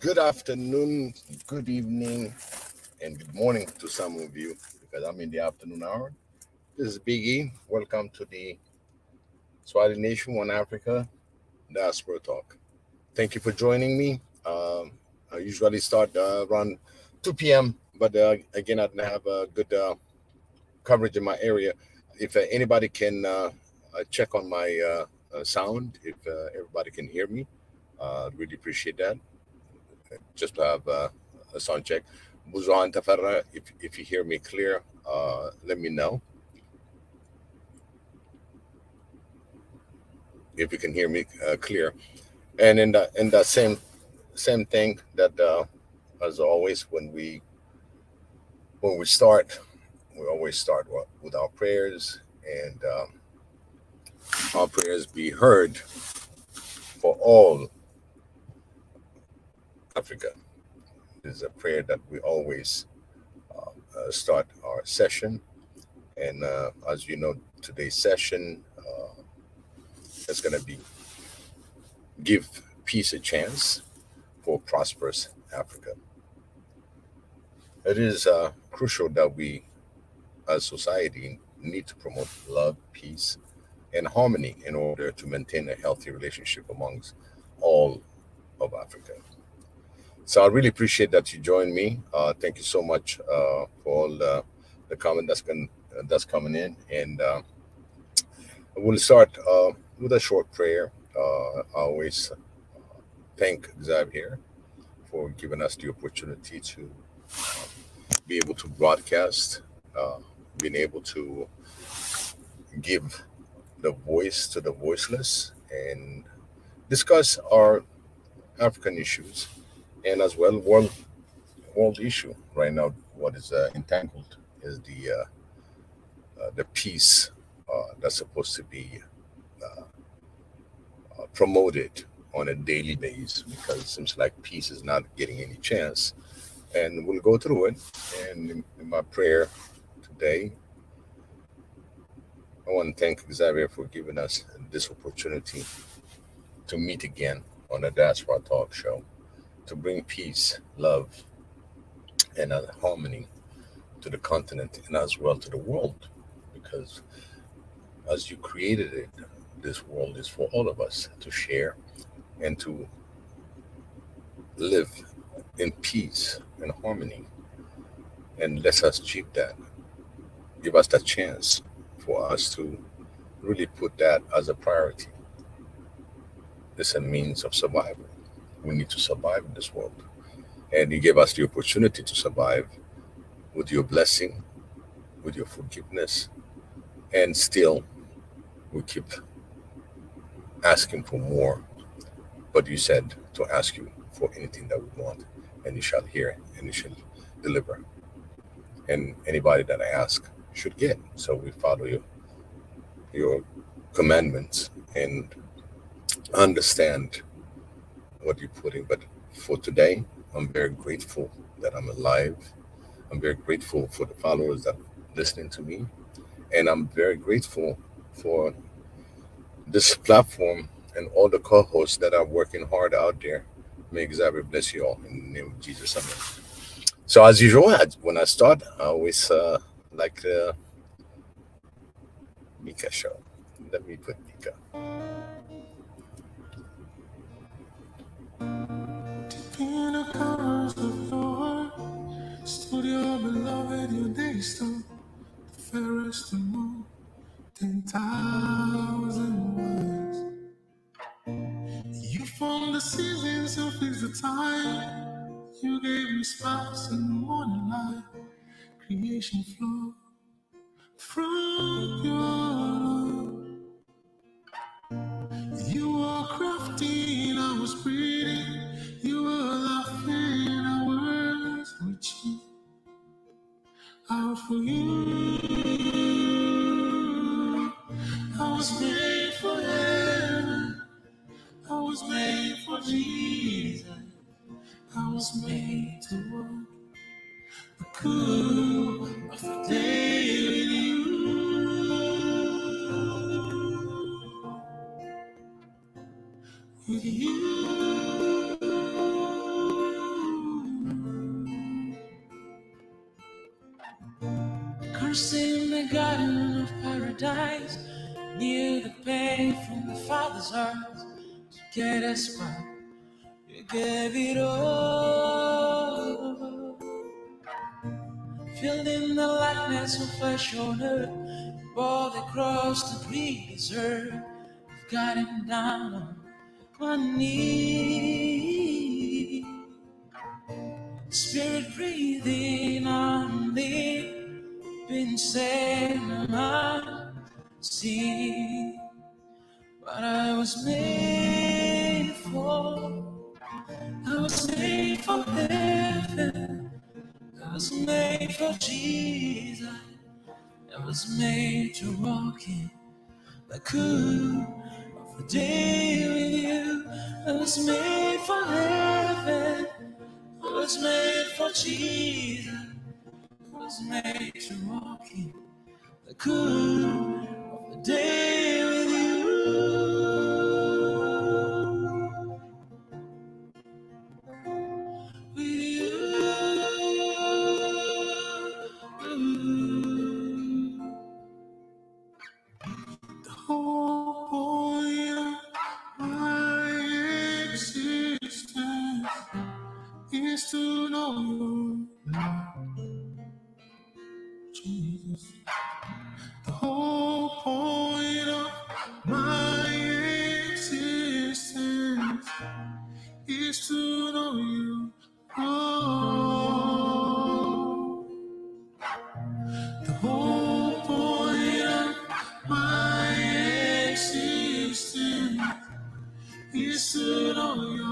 Good afternoon, good evening, and good morning to some of you because I'm in the afternoon hour. This is Big E. Welcome to the Swahili Nation One Africa Diaspora Talk. Thank you for joining me. I usually start around 2 p.m., but again, I didn't have good coverage in my area. If anybody can check on my sound, if everybody can hear me, I'd really appreciate that. Just to have a sound check. Buzohan Tafarra, if you hear me clear, let me know. If you can hear me clear. And in that same thing that as always when we start, we always start with our prayers, and our prayers be heard for all Africa. This is a prayer that we always start our session. And as you know, today's session is going to be give peace a chance for prosperous Africa. It is crucial that we, as society, need to promote love, peace, and harmony in order to maintain a healthy relationship amongst all of Africa. So I really appreciate that you joined me. Thank you so much for all the comment that's coming in, and we'll start with a short prayer. I always thank Xavier for giving us the opportunity to be able to broadcast, being able to give the voice to the voiceless, and discuss our African issues, and as well world issue right now. What is entangled is the peace that's supposed to be promoted on a daily basis, because it seems like peace is not getting any chance. And we'll go through it. And in my prayer today, I want to thank Xavier for giving us this opportunity to meet again on the Diaspora Talk Show, to bring peace, love, and harmony to the continent and as well to the world. Because as you created it, this world is for all of us to share and to live in peace and harmony. And let us achieve that. Give us that chance for us to really put that as a priority. It's a means of survival. We need to survive in this world. And you gave us the opportunity to survive with your blessing, with your forgiveness. And still, we keep asking for more. But you said to ask you for anything that we want, and you shall hear and you shall deliver. And anybody that I ask should get. So we follow your commandments and understand what you're putting. But for today, I'm very grateful that I'm alive. I'm very grateful for the followers that are listening to me. And I'm very grateful for this platform and all the co-hosts that are working hard out there. May Xavier bless you all in the name of Jesus. Amen. So as usual, when I start, I always like the Mika show. Let me put Mika. In the colors of your studio beloved, your days to the fairest among 10,000 words. You formed the seasons and fixed the time. You gave me sparks in the morning light. Creation flow from your love. You were crafty and I was breathing. You were laughing, our words were cheap. Out for you, I was made for heaven. I was made for Jesus. I was made to walk the cool of the day with you. With you. First in the garden of paradise, knew the pain from the Father's heart. To get us back, you gave it all. Filled in the likeness of flesh on earth, bore the cross that we deserve. I've gotten down on my knees. Spirit breathing on me, been saying I'm see what I was made for. I was made for heaven. I was made for Jesus. I was made to walk in the cool of the day with you. I was made for heaven. I was made for Jesus. I was made to walk in the cool of the day with you. With you. The whole point of my existence is to know you, Jesus. The whole point of my existence is to know you. Oh, the whole point of my existence is to know you.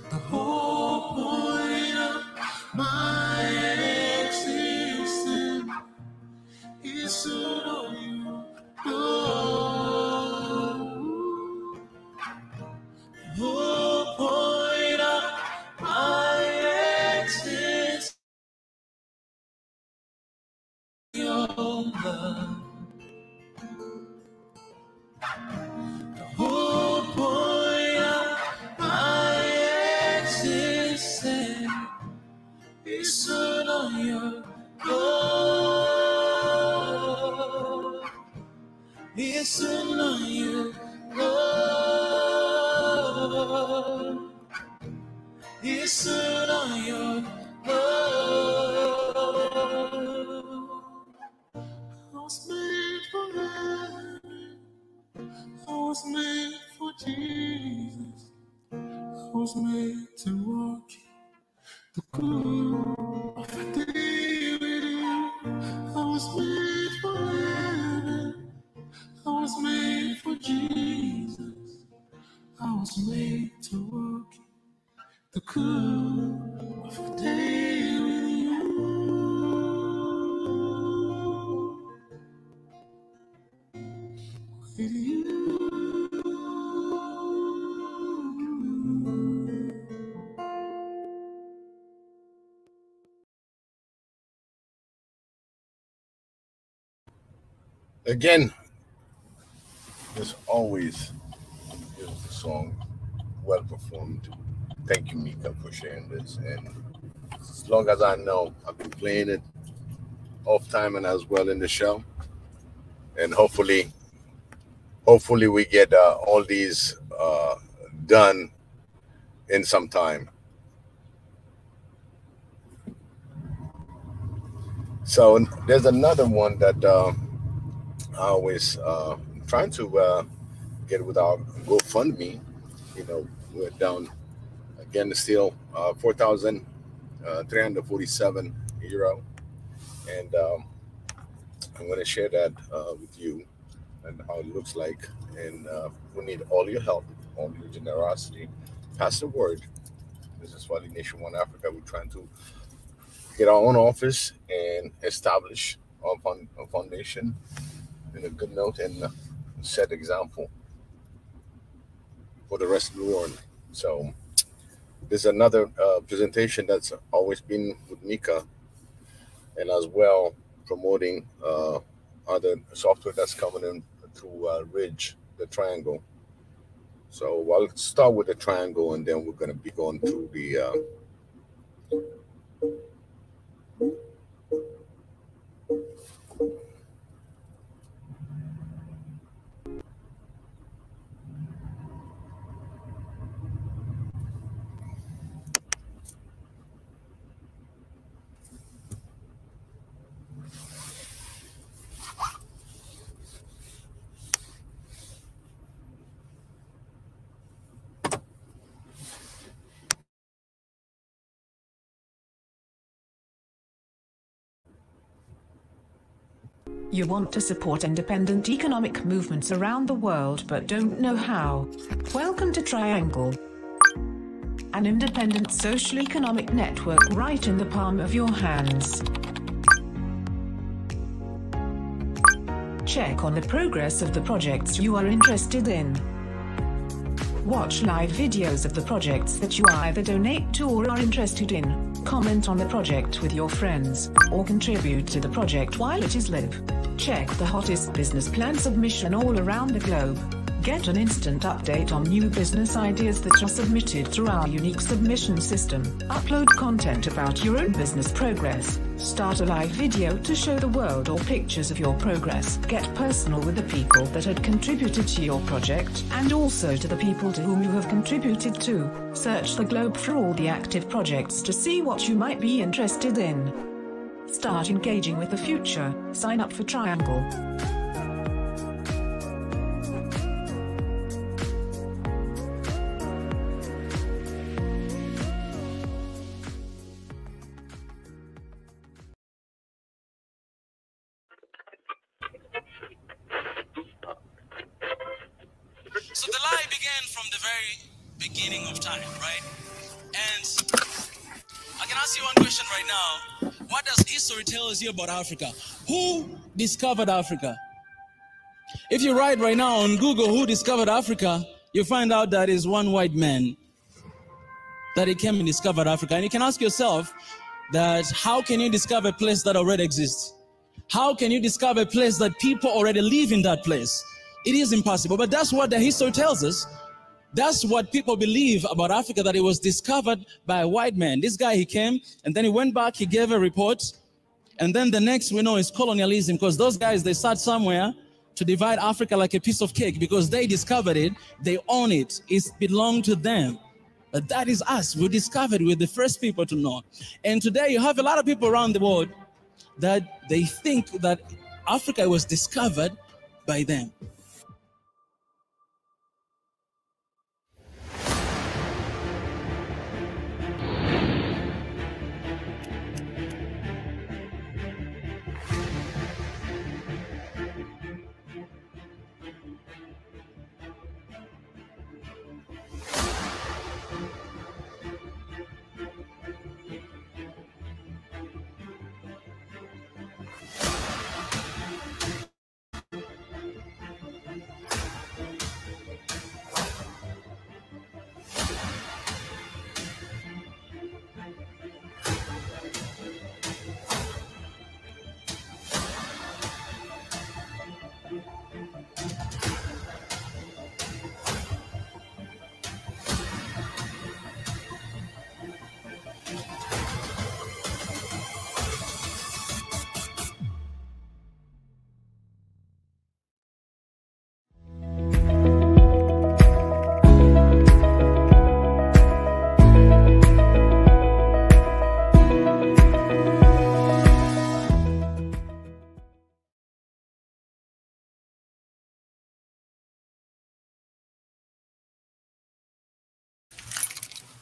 The whole point of my existence is to know you. Oh, the whole point of my existence is your love. The whole point of my existence is to know your love. Is to know your love. Is to know your love. I was made for heaven. I was made for Jesus. I was made to walk the cool of the day with you. I was made for heaven. I was made for Jesus. I was made to walk the cool of the day with you. With you. Again, there's always a beautiful song, well performed. Thank you, Mika, for sharing this. And as long as I know, I've been playing it off time and as well in the show. And hopefully we get all these done in some time. So there's another one that I always trying to get with our GoFundMe. We're down again, still 4,347 euro, and I'm going to share that with you and how it looks like. And we need all your help, all your generosity. Pass the word. This is Swahili Nation One Africa. We're trying to get our own office and establish our foundation in a good note and set example for the rest of the world. So there's another presentation that's always been with Mika, and as well promoting other software that's coming in through Ridge, the Triangle. So I'll start with the Triangle, and then we're going to be going through You want to support independent economic movements around the world but don't know how? Welcome to Triangle, an independent social economic network right in the palm of your hands. Check on the progress of the projects you are interested in. Watch live videos of the projects that you either donate to or are interested in. Comment on the project with your friends, or contribute to the project while it is live. Check the hottest business plan submission all around the globe. Get an instant update on new business ideas that are submitted through our unique submission system. Upload content about your own business progress. Start a live video to show the world or pictures of your progress. Get personal with the people that had contributed to your project, and also to the people to whom you have contributed to. Search the globe for all the active projects to see what you might be interested in. Start engaging with the future. Sign up for Triangle. So the lie began from the very beginning of time, right? And I can ask you one question right now. What does history tell us here about Africa? Who discovered Africa? If you write right now on Google who discovered Africa, you find out that is one white man that he came and discovered Africa. And you can ask yourself that how can you discover a place that already exists? How can you discover a place that people already live in that place? It is impossible, but that's what the history tells us. That's what people believe about Africa, that it was discovered by a white man. This guy, he came, and then he went back, he gave a report, and then the next we know is colonialism, because those guys, they sat somewhere to divide Africa like a piece of cake, because they discovered it, they own it, it belonged to them. But that is us. We discovered it. We're the first people to know. And today you have a lot of people around the world that they think that Africa was discovered by them.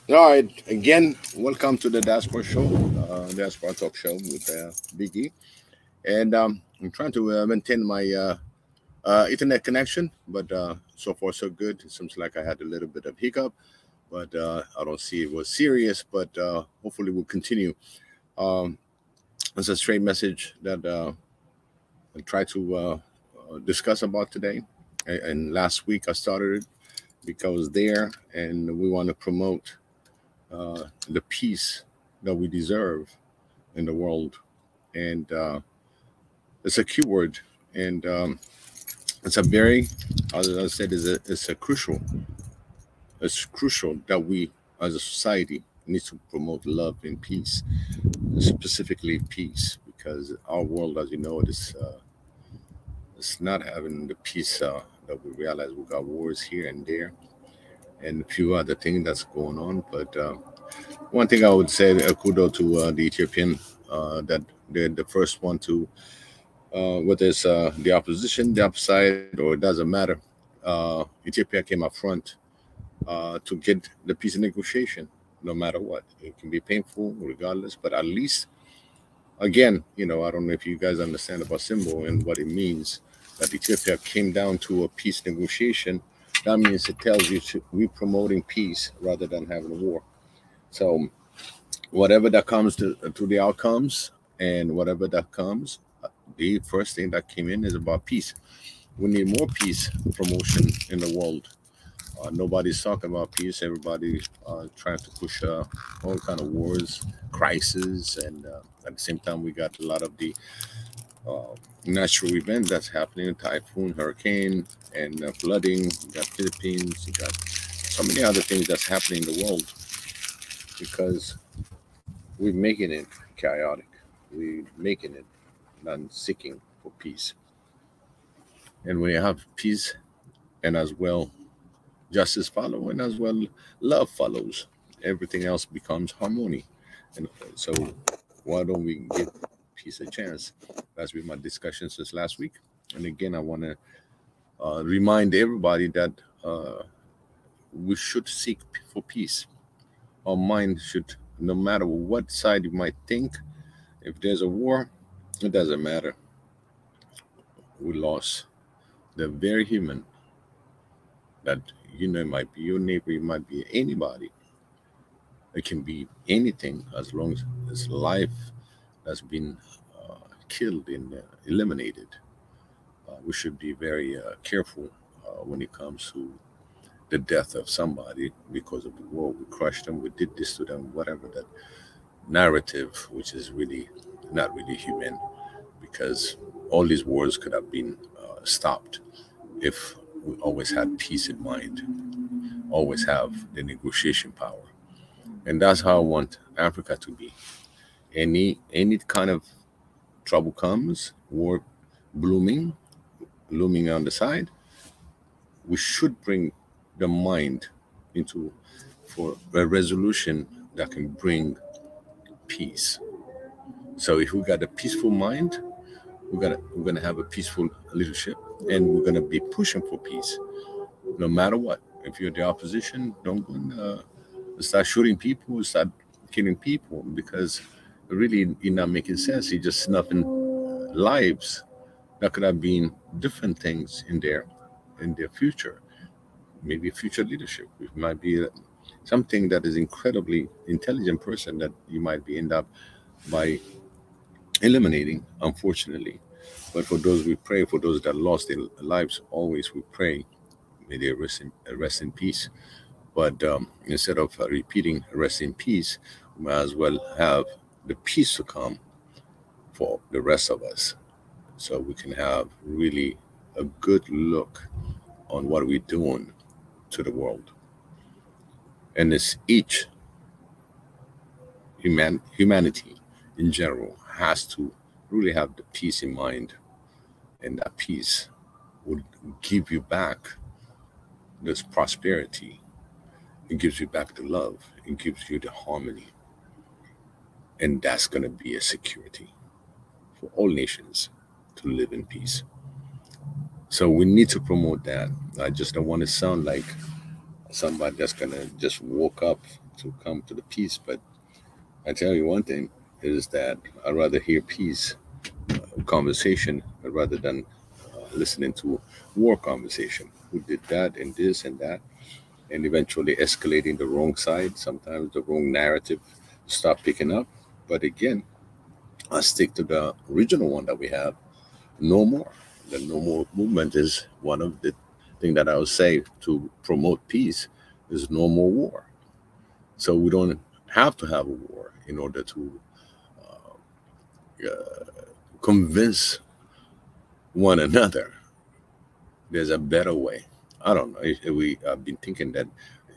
All right, again, welcome to the Diaspora Show, Diaspora Talk Show with Biggie. And I'm trying to maintain my internet connection, but so far so good. It seems like I had a little bit of hiccup, but I don't see it was serious, but hopefully we'll continue. It's a straight message that I try to discuss about today. And last week I started it because I was there, and we want to promote the peace that we deserve in the world. And it's a keyword, and it's a very, as I said, it's crucial that we as a society needs to promote love and peace, specifically peace, because our world, as you know, is not having the peace that we realize. We got wars here and there, and a few other things that's going on. But one thing I would say, kudo to the Ethiopian, that they're the first one to, whether it's the opposition, the upside, or it doesn't matter. Ethiopia came up front to get the peace negotiation, no matter what. It can be painful, regardless, but at least, again, I don't know if you guys understand about symbol and what it means that Ethiopia came down to a peace negotiation. That means it tells you we're promoting peace rather than having a war. So whatever that comes to the outcomes and whatever that comes, the first thing that came in is about peace. We need more peace promotion in the world. Nobody's talking about peace. Everybody trying to push all kind of wars, crises, and at the same time, we got a lot of the uh, natural events that's happening: typhoon, hurricane, and flooding. You got Philippines. You got so many other things that's happening in the world because we're making it chaotic. We're making it not seeking for peace. And when you have peace and as well justice follow and as well love follows, everything else becomes harmony. And so why don't we give peace a chance? That's been my discussion since last week. And again, I want to remind everybody that we should seek for peace. Our mind should, no matter what side you might think, if there's a war, it doesn't matter. We lost. They're very human. That it might be your neighbor, it might be anybody. It can be anything as long as it's life that's been killed and eliminated. We should be very careful when it comes to the death of somebody because of the war. We crushed them, we did this to them, whatever that narrative, which is really not really human, because all these wars could have been stopped if we always had peace in mind, always have the negotiation power. And that's how I want Africa to be. Any kind of trouble comes, war blooming, looming on the side, we should bring the mind into for a resolution that can bring peace. So if we got a peaceful mind, we're gonna have a peaceful leadership, and we're gonna be pushing for peace, no matter what. If you're the opposition, don't go and, start shooting people, start killing people, because really you're not making sense. You're just snuffing lives that could have been different things in their future. Maybe future leadership. It might be something that is incredibly intelligent person that you might be end up by eliminating, unfortunately. But for those we pray, for those that lost their lives, always we pray, may they rest in peace. But instead of repeating rest in peace, we might as well have the peace to come for the rest of us, so we can have really a good look on what we're doing to the world. And it's each humanity in general has to really have the peace in mind, and that peace would give you back this prosperity. It gives you back the love. It gives you the harmony. And that's going to be a security for all nations to live in peace. So we need to promote that. I just don't want to sound like somebody that's going to just woke up to come to the peace. But I tell you one thing is that I'd rather hear peace conversation rather than listening to war conversation. Who did that and this and that, and eventually escalating the wrong side. Sometimes the wrong narrative start picking up. But again, I stick to the original one that we have. No more. The no more movement is one of the thing that I would say to promote peace is no more war. So we don't have to have a war in order to convince one another there's a better way. I don't know. We I've been thinking that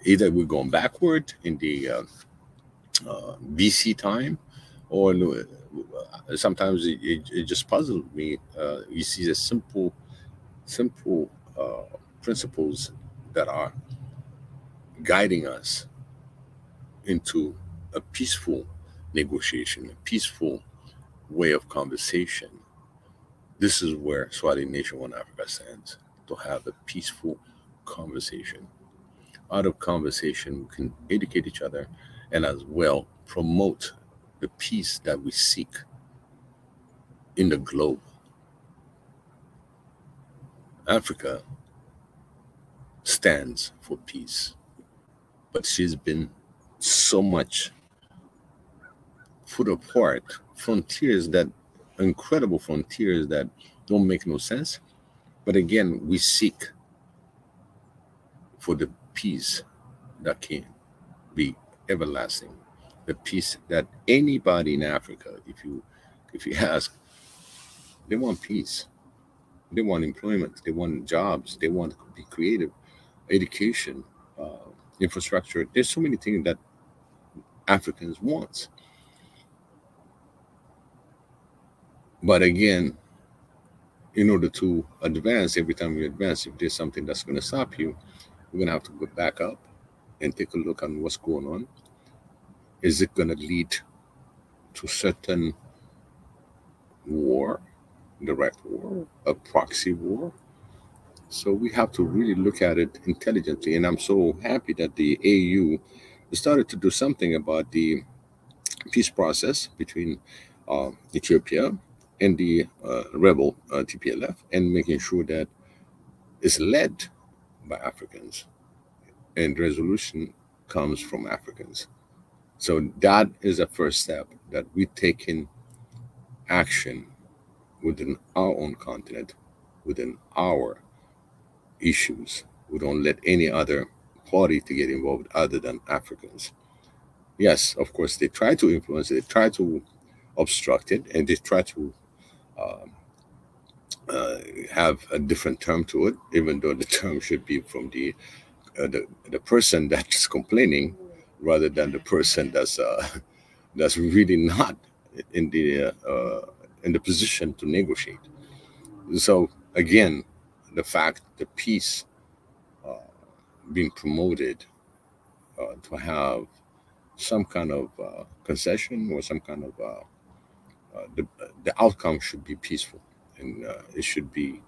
either we're going backward in the BC time, or sometimes it just puzzles me. You see the simple principles that are guiding us into a peaceful negotiation, a peaceful way of conversation. This is where Swahili Nation One Africa stands, to have a peaceful conversation. Out of conversation, we can educate each other and as well promote the peace that we seek in the globe. Africa stands for peace, but she's been so much put apart, frontiers that incredible frontiers that don't make no sense. But again, we seek for the peace that can be everlasting, the peace that anybody in Africa, if you ask, they want peace, they want employment, they want jobs, they want to be creative, education, infrastructure. There's so many things that Africans want. But again, in order to advance, every time you advance, if there's something that's going to stop you, we're going to have to go back up and take a look on what's going on. Is it going to lead to certain war, direct war, a proxy war? So we have to really look at it intelligently. And I'm so happy that the AU started to do something about the peace process between Ethiopia and the rebel TPLF, and making sure that it's led by Africans and resolution comes from Africans. So that is a first step, that we take in action within our own continent, within our issues. We don't let any other party to get involved other than Africans. Yes, of course, they try to influence it, they try to obstruct it, and they try to have a different term to it, even though the term should be from the person that's complaining, rather than the person that's really not in the position to negotiate. So again, the fact the peace being promoted, to have some kind of concession, or some kind of the outcome should be peaceful, and it should be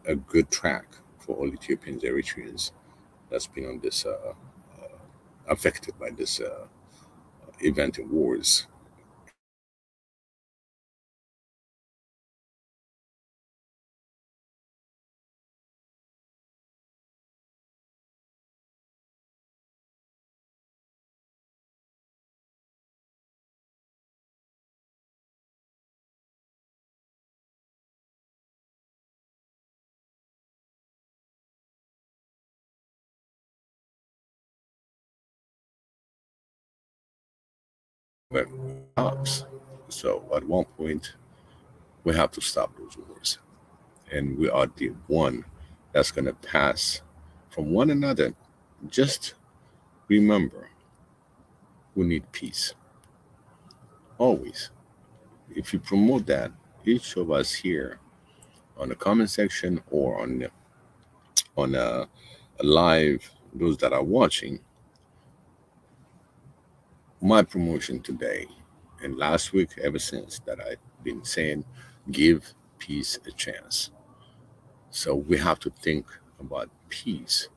a good track for all Ethiopians, Eritreans that's been on this affected by this event in wars. But stops. So at one point, we have to stop those wars, and we are the one that's going to pass from one another. Just remember, we need peace always. If you promote that, each of us here on the comment section, or on a live, those that are watching, my promotion today and last week, ever since, that I've been saying, give peace a chance. So we have to think about peace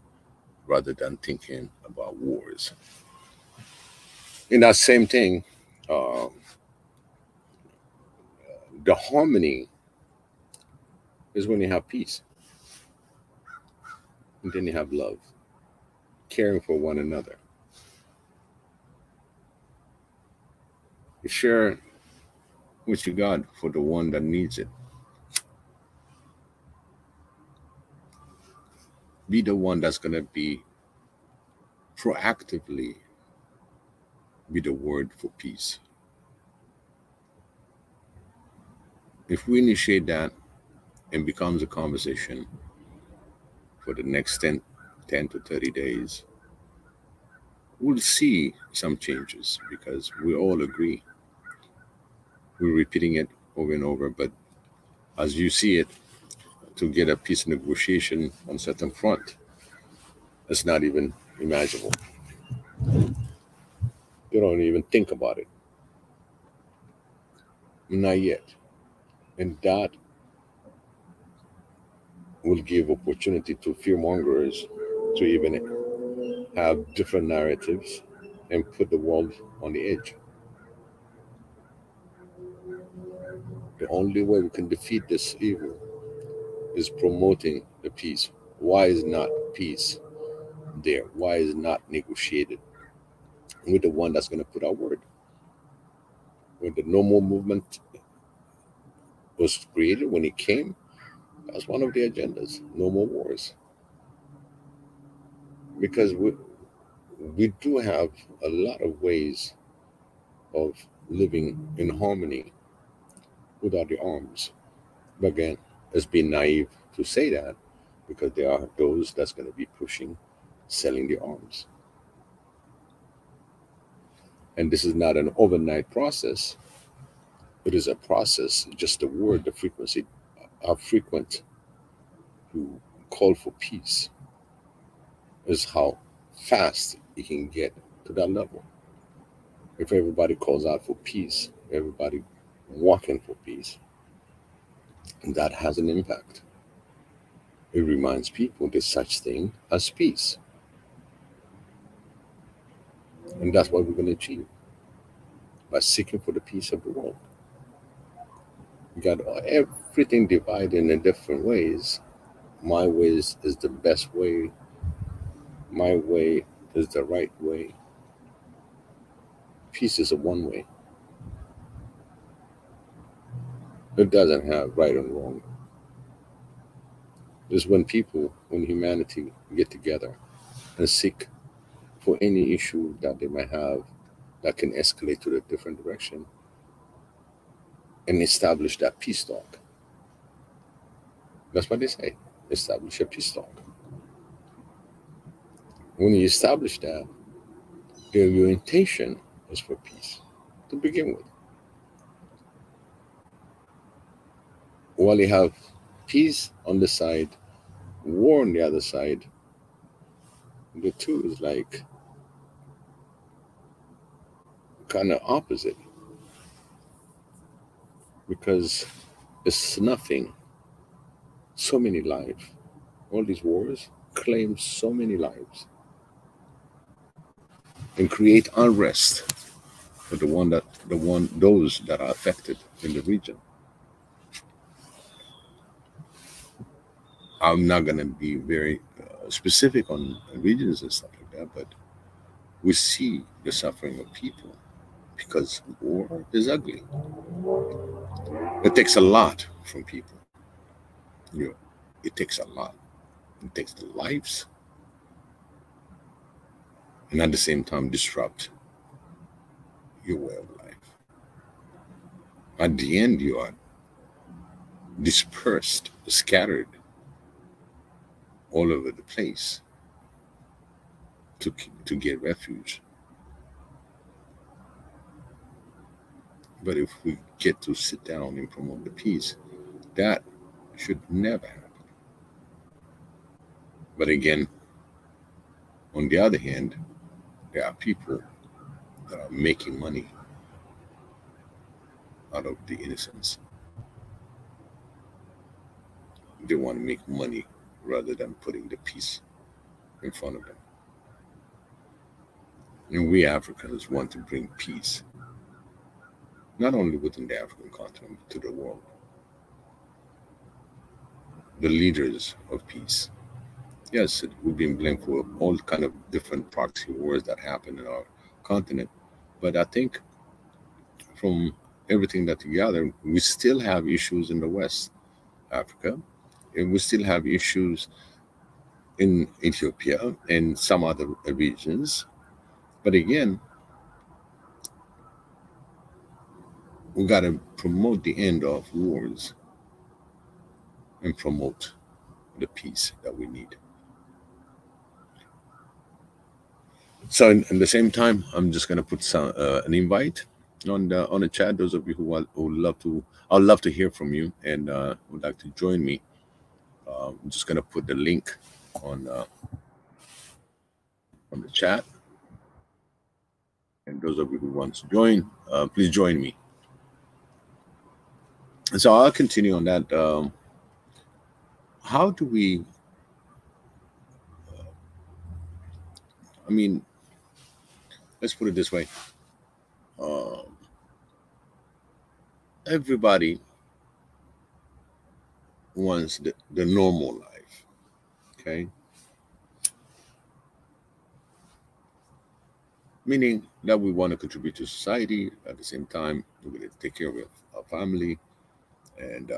rather than thinking about wars. In that same thing, uh, the harmony is when you have peace, and then you have love, caring for one another. You share what you got for the one that needs it. Be the one that's going to be proactively be the word for peace. If we initiate that and becomes a conversation for the next 10 to 30 days, we'll see some changes because we all agree. We're repeating it over and over, but as you see it, to get a peace negotiation on certain front, it's not even imaginable. They don't even think about it. Not yet. And that will give opportunity to fearmongers to even have different narratives and put the world on the edge. The only way we can defeat this evil is promoting the peace. Why is not peace there? Why is not negotiated with the one that's going to put our word? When the no more movement was created, when it came, that's one of the agendas. No more wars. Because we do have a lot of ways of living in harmony without the arms. But again, it's being naive to say that because there are those that's going to be pushing, selling the arms. And this is not an overnight process. It is a process, just the word, the frequency, how frequent you call for peace is how fast it can get to that level. If everybody calls out for peace, everybody walking for peace, that has an impact. It reminds people there's such thing as peace. And that's what we're going to achieve by seeking for the peace of the world. We got everything divided in different ways. My ways is the best way. My way is the right way. Peace is a one way. It doesn't have right and wrong. It's when people, when humanity get together and seek for any issue that they might have that can escalate to a different direction and establish that peace talk. That's what they say. Establish a peace talk. When you establish that, then your intention is for peace to begin with. While you have peace on the side, war on the other side, the two is like kind of opposite because it's snuffing so many lives. All these wars claim so many lives and create unrest for those that are affected in the region. I'm not going to be very specific on regions and stuff like that, but we see the suffering of people because war is ugly. It takes a lot from people. You know, it takes a lot. It takes the lives, and at the same time disrupt your way of life. At the end, you are dispersed, scattered all over the place to get refuge. But if we get to sit down and promote the peace, that should never happen. But again, on the other hand, there are people that are making money out of the innocence. They want to make money rather than putting the peace in front of them. And we Africans want to bring peace, not only within the African continent, but to the world. The leaders of peace. Yes, we've been blamed for all kind of different proxy wars that happen in our continent, but I think from everything that together, we still have issues in the West Africa, and we still have issues in Ethiopia and some other regions. But again, we got to promote the end of wars and promote the peace that we need. So in the same time, I'm just gonna put an invite on the chat. Those of you who would love to, I'd love to hear from you and would like to join me. I'm just gonna put the link on the chat, and those of you who want to join, please join me. And so I'll continue on that. How do we? I mean, let's put it this way. Um, Everybody wants the normal life, okay? Meaning that we want to contribute to society at the same time. We want to take care of our family and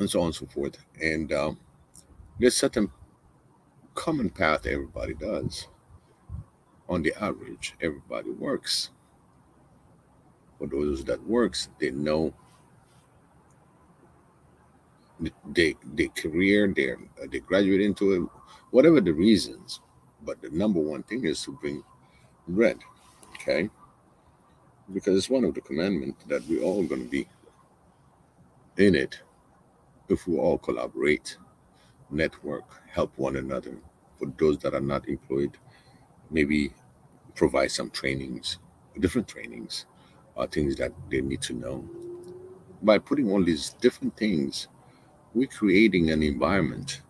so on and so forth. And there's certain common path everybody does. On the average, everybody works. For those that works, they know they career, they graduate into it, whatever the reasons. But the number one thing is to bring bread, okay? Because it's one of the commandments that we're all going to be in it if we all collaborate, network, help one another. For those that are not employed, maybe provide some trainings, different trainings, things that they need to know. By putting all these different things, we're creating an environment.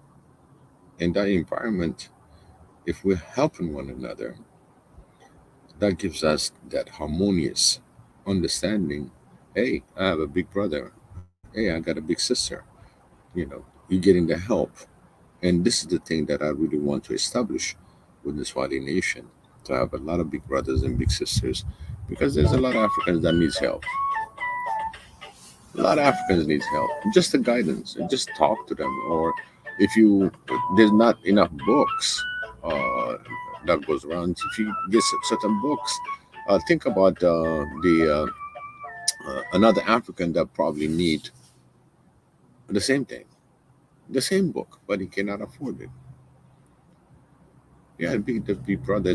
And that environment, if we're helping one another, that gives us that harmonious understanding. Hey, I have a big brother. Hey, I got a big sister. You know, you're getting the help. And this is the thing that I really want to establish with the Swahili nation, to have a lot of big brothers and big sisters, because there's a lot of Africans that needs help. A lot of Africans needs help. Just the guidance, and just talk to them. Or if you there's not enough books that goes around, if you get certain books, think about the another African that probably need the same thing, the same book, but he cannot afford it. Yeah, the big brother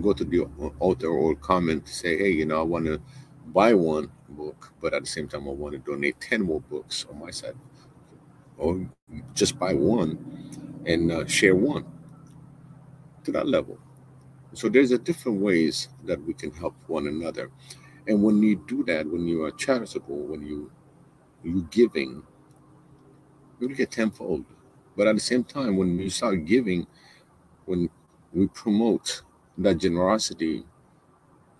go to the author or comment, say, hey, you know, I want to buy one book, but at the same time, I want to donate 10 more books on my side. Or just buy one and share one to that level. So there's a different ways that we can help one another. And when you do that, when you are charitable, when you giving, you will get tenfold. But at the same time, when you start giving, when we promote that generosity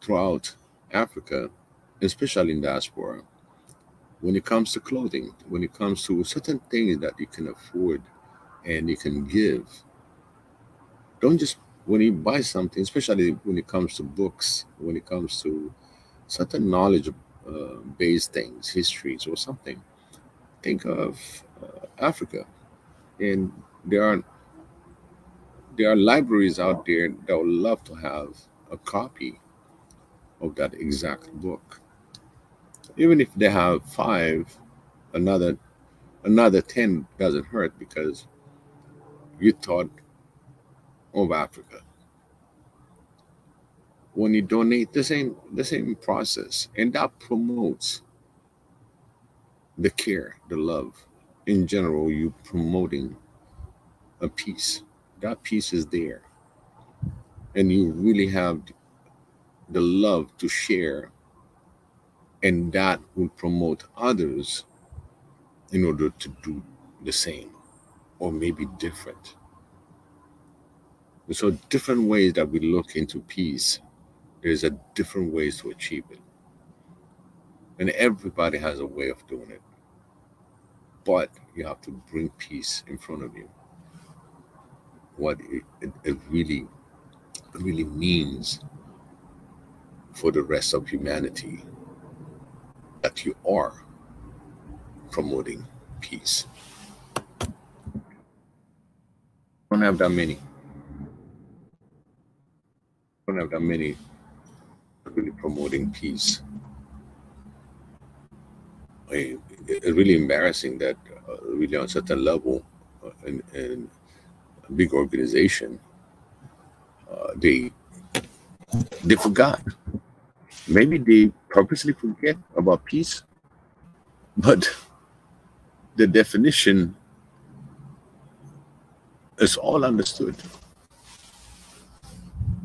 throughout Africa, especially in diaspora, when it comes to clothing, when it comes to certain things that you can afford and you can give, don't just, when you buy something, especially when it comes to books, when it comes to certain knowledge based things, histories or something, think of Africa. And there are there are libraries out there that would love to have a copy of that exact book. Even if they have five, another another 10 doesn't hurt, because you thought of Africa. When you donate, the same process, and that promotes the care, the love. In general, you promoting a peace. That peace is there, and you really have the love to share, and that will promote others in order to do the same or maybe different. So different ways that we look into peace, there's a different ways to achieve it. And everybody has a way of doing it. But you have to bring peace in front of you. What it really means for the rest of humanity, that you are promoting peace. Don't have that many. Don't have that many really promoting peace. It's really embarrassing that really on certain level, in a big organization, they forgot. Maybe they purposely forget about peace, but the definition is all understood.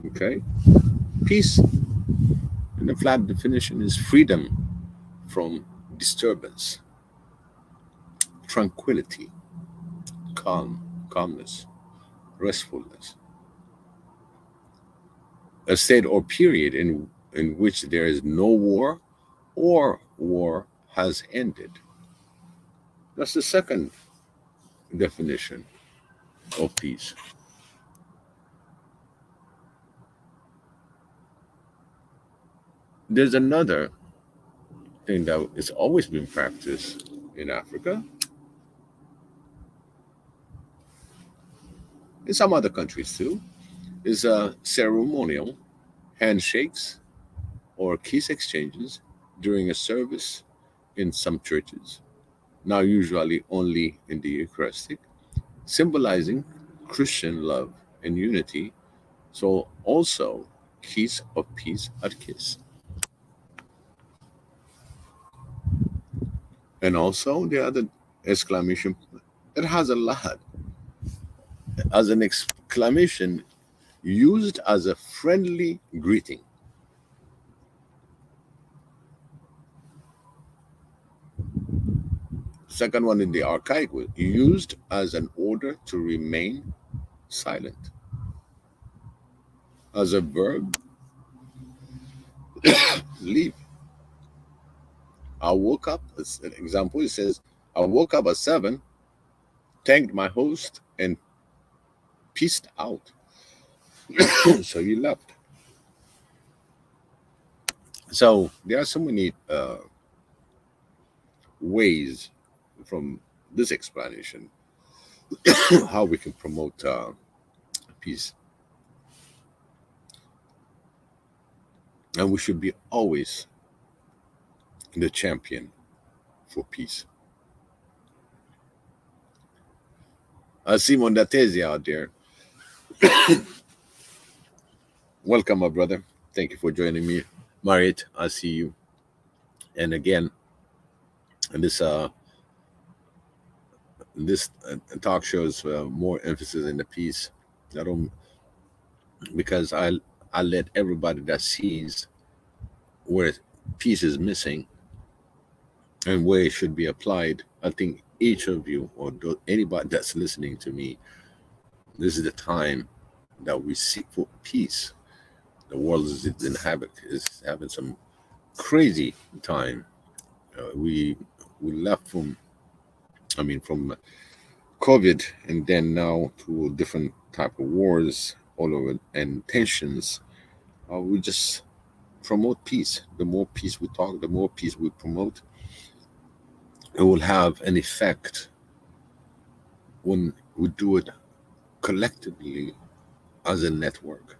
Okay, peace in the flat definition is freedom from disturbance, tranquility, calmness, restfulness, a state or period in which there is no war or war has ended. That's the second definition of peace. There's another thing that has always been practiced in Africa, in some other countries too, is ceremonial handshakes or kiss exchanges during a service in some churches, now usually only in the Eucharistic, symbolizing Christian love and unity. So also kiss of peace at kiss. And also the other exclamation, it has a lot as an exclamation used as a friendly greeting. Second one in the archaic was used as an order to remain silent. As a verb, leave. I woke up, as an example, it says, I woke up at 7, thanked my host, and peaced out. So you left. So there are so many ways from this explanation how we can promote peace. And we should be always the champion for peace. I see Mondatezi out there. Welcome, my brother. Thank you for joining me. Marit, I see you. And again, this talk shows more emphasis in the peace. I don't, because I let everybody that sees where peace is missing and where it should be applied. I think each of you or anybody that's listening to me, this is the time that we seek for peace. The world is having some crazy time. We left from COVID, and then now to different type of wars all over and tensions. We just promote peace. The more peace we talk, the more peace we promote, it will have an effect when we do it collectively as a network.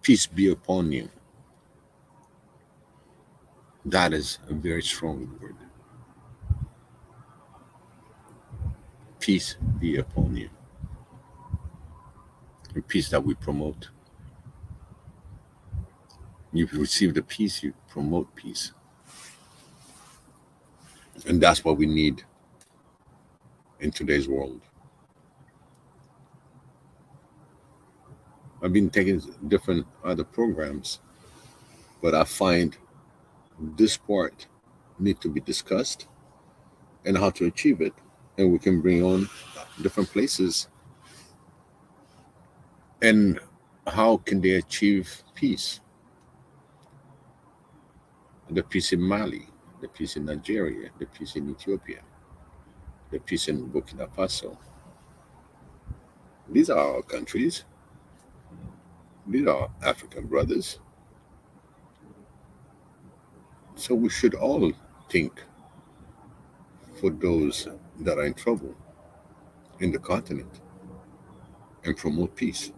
Peace be upon you. That is a very strong word. Peace be upon you. The peace that we promote. You receive the peace, you promote peace. And that's what we need in today's world. I've been taking different other programs, but I find this part need to be discussed and how to achieve it. And we can bring on different places and how can they achieve peace. The peace in Mali, the peace in Nigeria, the peace in Ethiopia, the peace in Burkina Faso. These are our countries. These are African brothers. So we should all think for those that are in trouble in the continent and promote peace.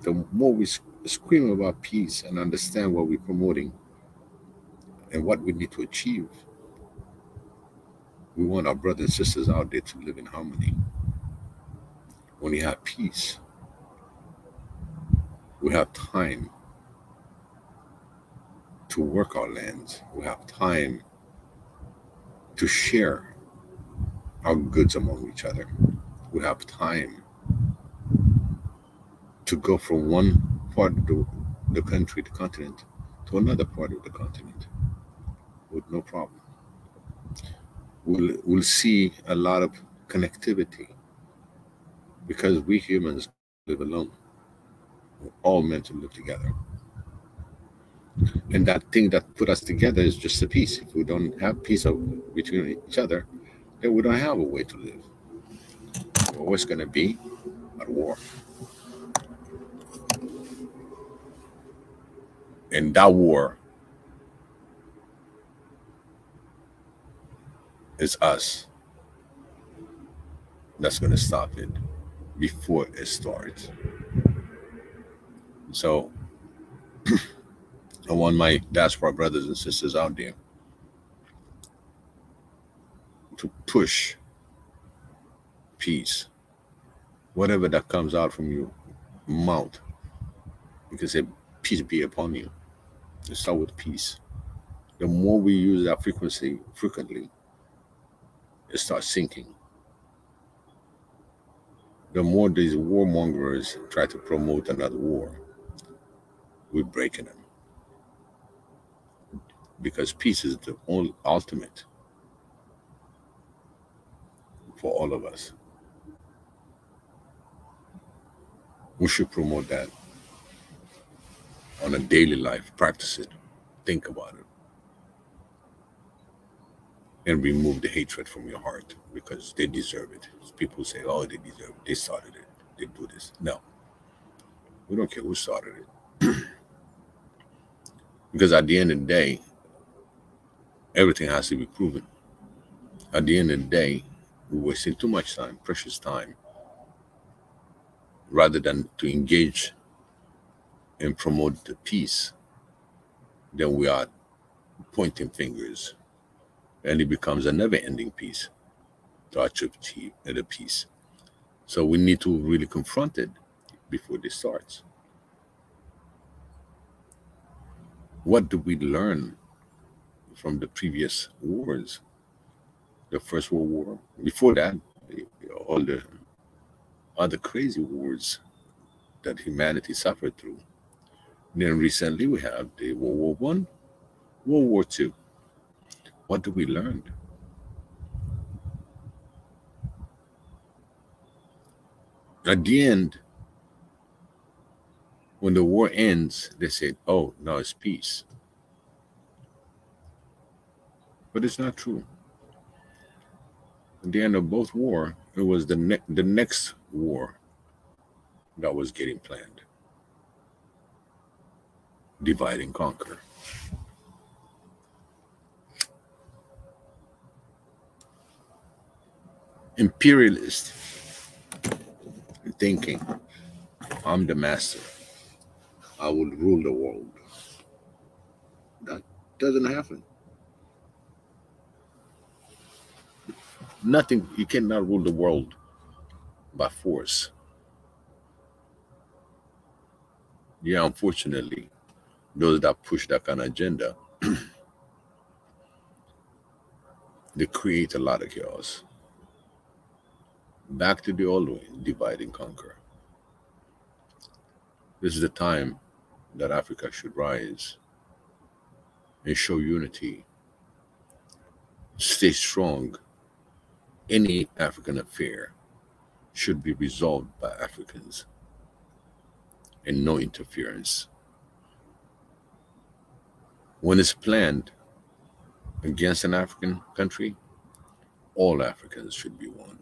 The more we scream about peace and understand what we're promoting and what we need to achieve, we want our brothers and sisters out there to live in harmony. When you have peace, we have time to work our lands. We have time to share our goods among each other. We have time to go from one part of the country, the continent, to another part of the continent with no problem. We'll see a lot of connectivity because we humans can't live alone. We're all meant to live together. And that thing that put us together is just a peace. If we don't have peace between each other, then we don't have a way to live. We're always going to be at war. And that war is us that's going to stop it before it starts. So I want my diaspora brothers and sisters out there to push peace. Whatever that comes out from your mouth, because peace be upon you. Let's start with peace. The more we use that frequency frequently, it starts sinking. The more these warmongers try to promote another war, we're breaking them. Because peace is the only ultimate for all of us. We should promote that on a daily life. Practice it. Think about it. And remove the hatred from your heart because they deserve it. People say, oh, they deserve it. They started it. They do this. No. We don't care who started it. Because at the end of the day, everything has to be proven. At the end of the day, we're wasting too much time, precious time, rather than to engage and promote the peace. Then we are pointing fingers, and it becomes a never-ending peace to achieve the peace. So we need to really confront it before this starts. What did we learn from the previous wars? The First World War. Before that, all the other crazy wars that humanity suffered through. Then recently we have the World War I, World War II. What did we learn? At the end, when the war ends, they said, oh, now it's peace. But it's not true. At the end of both war, it was the next war that was getting planned. Divide and conquer. Imperialist thinking, I'm the master. I will rule the world. That doesn't happen. Nothing, you cannot rule the world by force. Yeah, unfortunately, those that push that kind of agenda, they create a lot of chaos. Back to the old way, divide and conquer. This is the time that Africa should rise and show unity, stay strong. Any African affair should be resolved by Africans and no interference. When it's planned against an African country, all Africans should be one.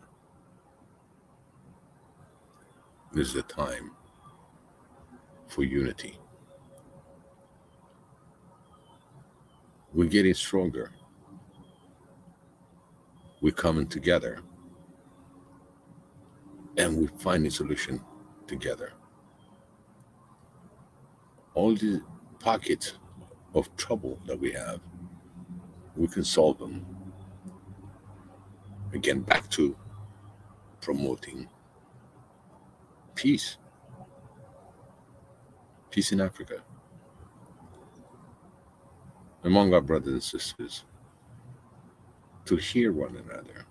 This is the time for unity. We're getting stronger. We're coming together. And we're finding a solution together. All these pockets of trouble that we have, we can solve them. Again, back to promoting peace, peace in Africa, among our brothers and sisters, to hear one another.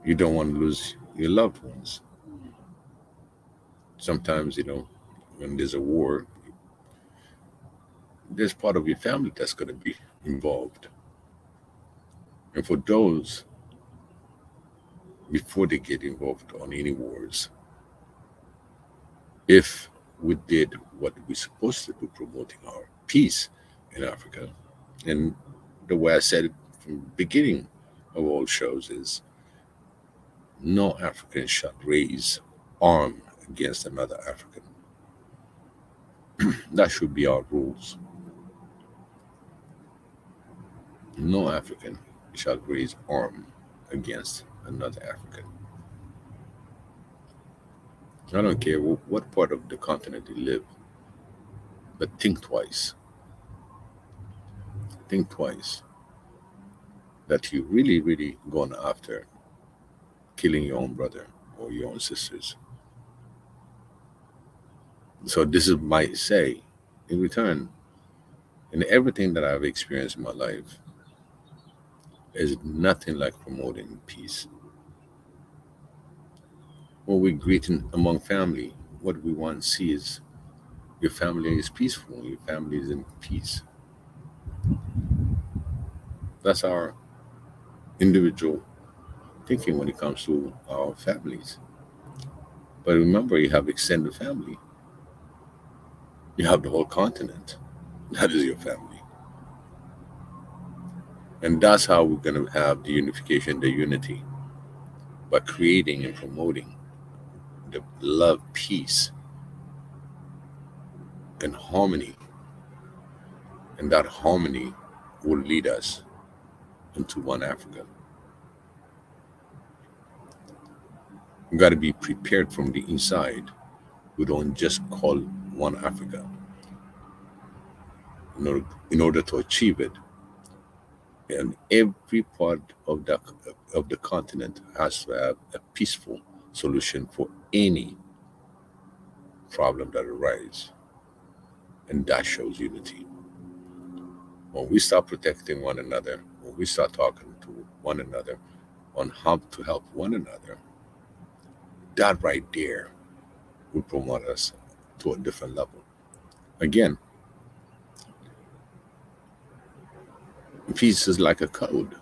You don't want to lose your loved ones. Sometimes, when there's a war, there's part of your family that's going to be involved. And for those, before they get involved on any wars, if we did what we're supposed to do, promoting our peace in Africa, and the way I said it from the beginning of all shows is, no African shall raise arm against another African. That should be our rules. No African shall raise arm against another African. I don't care what part of the continent you live, but think twice. Think twice that you really, really gone after killing your own brother or your own sisters. So this is my say in return, in everything that I've experienced in my life, is nothing like promoting peace. When we're greeting among family, what we want to see is your family is peaceful, your family is in peace. That's our individual thinking when it comes to our families. But remember, you have extended family. You have the whole continent. That is your family. And that's how we're going to have the unification, the unity, by creating and promoting the love, peace, and harmony. And that harmony will lead us into one Africa. We got to be prepared from the inside. We don't just call one Africa. In order to achieve it, and every part of the continent has to have a peaceful solution for any problem that arises, and that shows unity. When we start protecting one another, when we start talking to one another on how to help one another, that right there will promote us to a different level. Again, peace is like a code,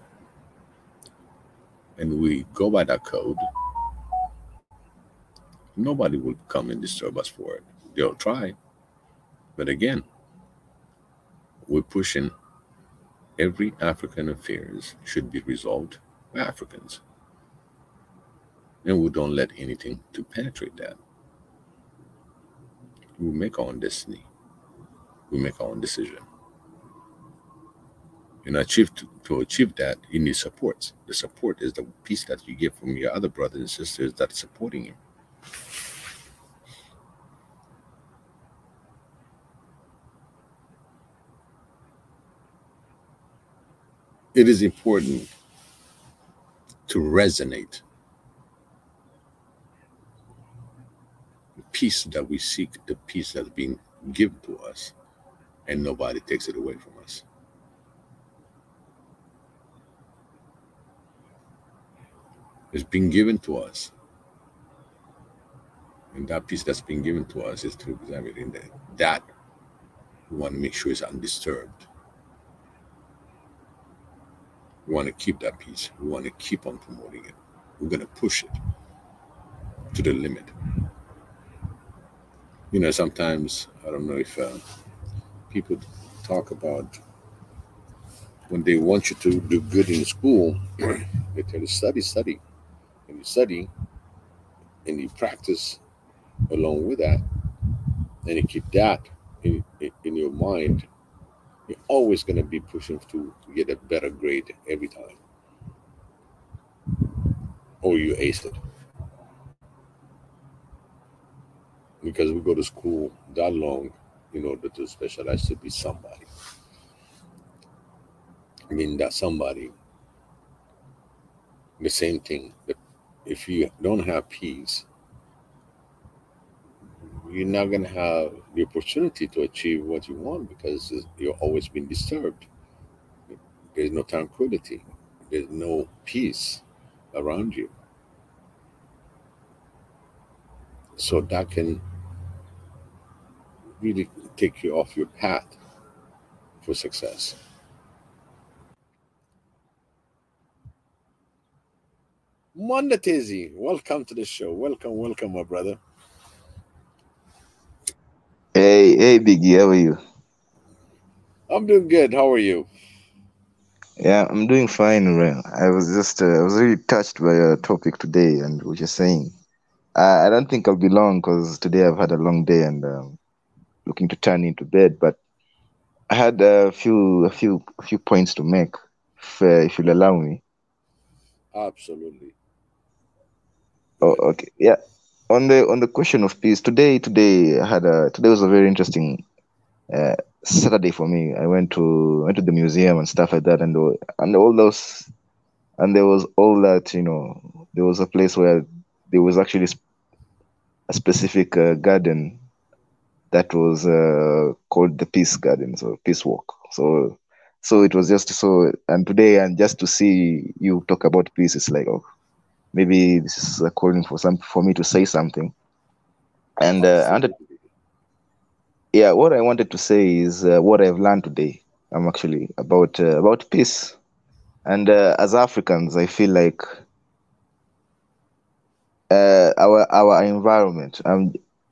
and we go by that code. Nobody will come and disturb us for it. They'll try, but again, we're pushing every African affairs should be resolved by Africans, and we don't let anything to penetrate that. We make our own destiny. We make our own decision. And to achieve that, you need support. The support is the piece that you get from your other brothers and sisters that's supporting you. It is important to resonate the peace that we seek, the peace that's being given to us, and nobody takes it away from us. It's been given to us. And that peace that's been given to us is to examine in that we want to make sure it's undisturbed. We want to keep that peace. We want to keep on promoting it. We're going to push it to the limit. Sometimes, I don't know if people talk about when they want you to do good in school, they tell you study. And you study and you practice along with that, and you keep that in your mind, you're always going to be pushing to get a better grade every time. Or you ace it. Because we go to school that long in order to specialize to be somebody. I mean, that somebody, the same thing, If you don't have peace, you're not going to have the opportunity to achieve what you want because you're always being disturbed. There's no tranquility, there's no peace around you. So that can really take you off your path for success. Mondatezi, welcome to the show. Welcome, welcome, my brother. Hey, Biggie, how are you? I'm doing good. How are you? Yeah, I'm doing fine, man. I was really touched by your topic today and what you're saying. I don't think I'll be long because today I've had a long day and looking to turn into bed. But I had a few points to make, if you'll allow me. Absolutely. Go Oh, ahead. okay. Yeah. On the question of peace, today was a very interesting uh, Saturday for me. I went to the museum and stuff like that, and all those. And there was all that, there was a place where there was actually a specific garden that was called the Peace Garden, so Peace Walk. So it was just so, and today, and just to see you talk about peace, it's like, oh, maybe this is calling for me to say something. And Absolutely. yeah, what I wanted to say is what I've learned today. I'm actually about peace. And as Africans, I feel like our environment,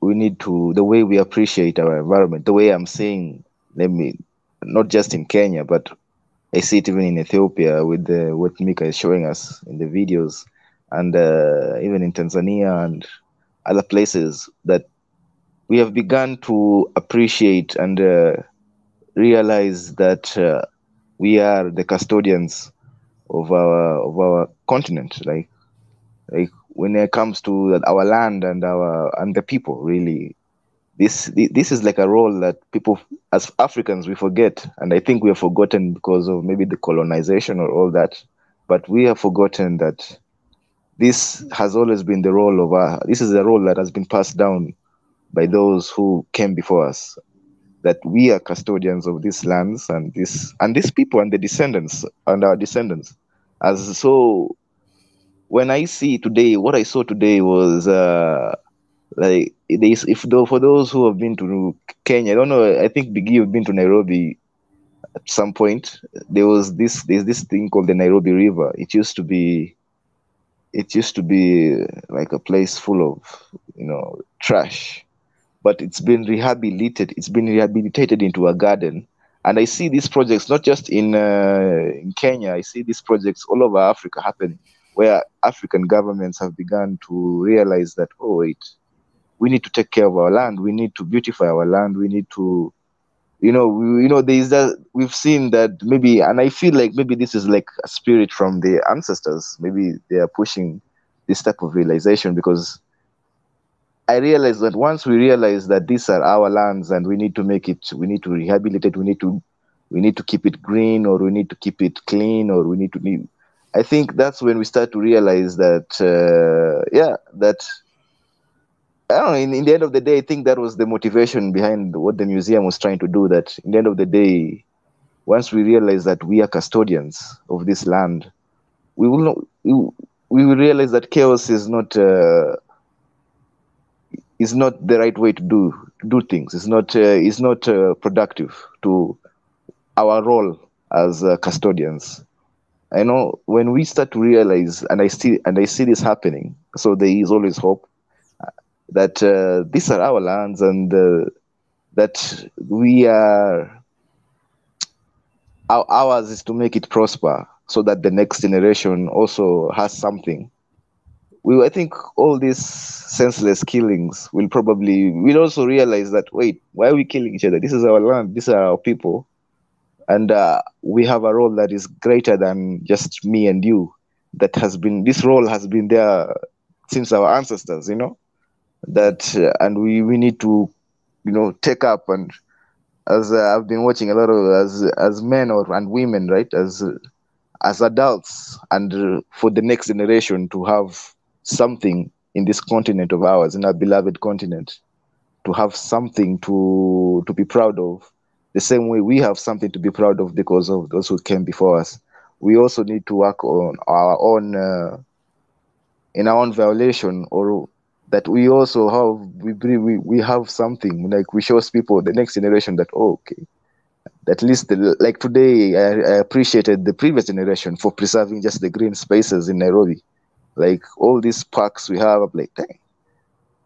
we need to, the way we appreciate our environment, the way I'm saying, let me, not just in Kenya, but I see it even in Ethiopia with what Mika is showing us in the videos, and even in Tanzania and other places, that we have begun to appreciate and realize that we are the custodians of our continent. Like when it comes to our land and the people, really, this is like a role that people, as Africans, we forget. And I think we have forgotten because of maybe the colonization or all that, but we have forgotten that this has always been the role of this is a role that has been passed down by those who came before us, that we are custodians of these lands and these people and the descendants and our descendants. As so, when I see today, what I saw today was like if though for those who have been to Kenya, I don't know. I think Biggie have been to Nairobi at some point. There's this thing called the Nairobi River. It used to be like a place full of trash, but it's been rehabilitated. It's been rehabilitated into a garden. And I see these projects not just in Kenya. I see these projects all over Africa happening, where African governments have begun to realize that, oh wait, we need to take care of our land. We need to beautify our land. We need to, there's that we've seen that maybe, and I feel like maybe this is like a spirit from the ancestors. Maybe they are pushing this type of realization, because I realize that once we realize that these are our lands and we need to rehabilitate, we need to keep it green, or we need to keep it clean, or I think that's when we start to realize that, that I don't know. In the end of the day, I think that was the motivation behind what the museum was trying to do. That in the end of the day, once we realize that we are custodians of this land, we will not. We will realize that chaos is not the right way to do things. It's not productive to our role as custodians. I know when we start to realize, and I see this happening. So there is always hope that these are our lands, and that we are ours is to make it prosper, so that the next generation also has something. I think all these senseless killings we'll also realize that, wait, why are we killing each other? This is our land, these are our people, and we have a role that is greater than just me and you. This role has been there since our ancestors, that and we need to take up. And as I've been watching a lot of, as men and women, right, as adults, and for the next generation to have something in this continent of ours, in our beloved continent, to have something to be proud of. The same way we have something to be proud of because of those who came before us. We also need to work on our own in our own violation, or that we also have we believe we have something, like we show people, the next generation, that, oh, okay, at least like today, I appreciated the previous generation for preserving just the green spaces in Nairobi, like all these parks we have. I'm like,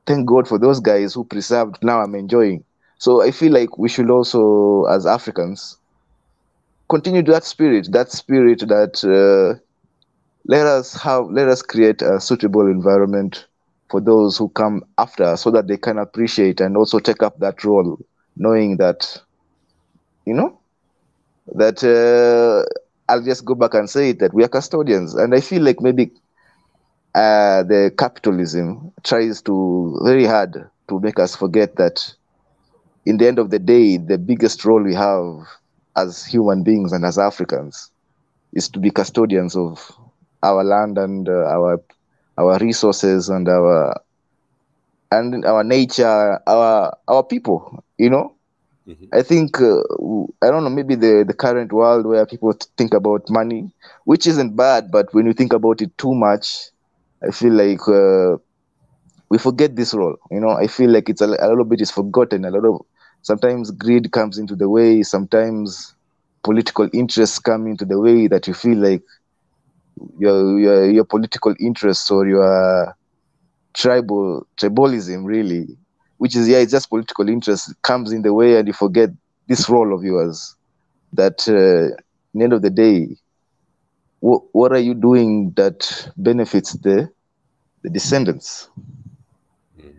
thank God for those guys who preserved. Now I'm enjoying. So I feel like we should also, as Africans, continue that spirit that let us create a suitable environment for those who come after us, so that they can appreciate and also take up that role, knowing that, you know, that I'll just go back and say it, that we are custodians. And I feel like maybe the capitalism tries to very hard to make us forget that in the end of the day, the biggest role we have as human beings and as Africans is to be custodians of our land and our resources and our nature, our people. You know, Hmm. I think I don't know, maybe the current world where people think about money, which isn't bad, but when you think about it too much, I feel like we forget this role. You know, I feel like it's a little bit is forgotten. A lot of sometimes greed comes into the way. Sometimes political interests come into the way, that you feel like your political interests or your tribalism, really, which is, yeah, it's just political interest, comes in the way, and you forget this role of yours. That at the end of the day, what are you doing that benefits the descendants? Hmm.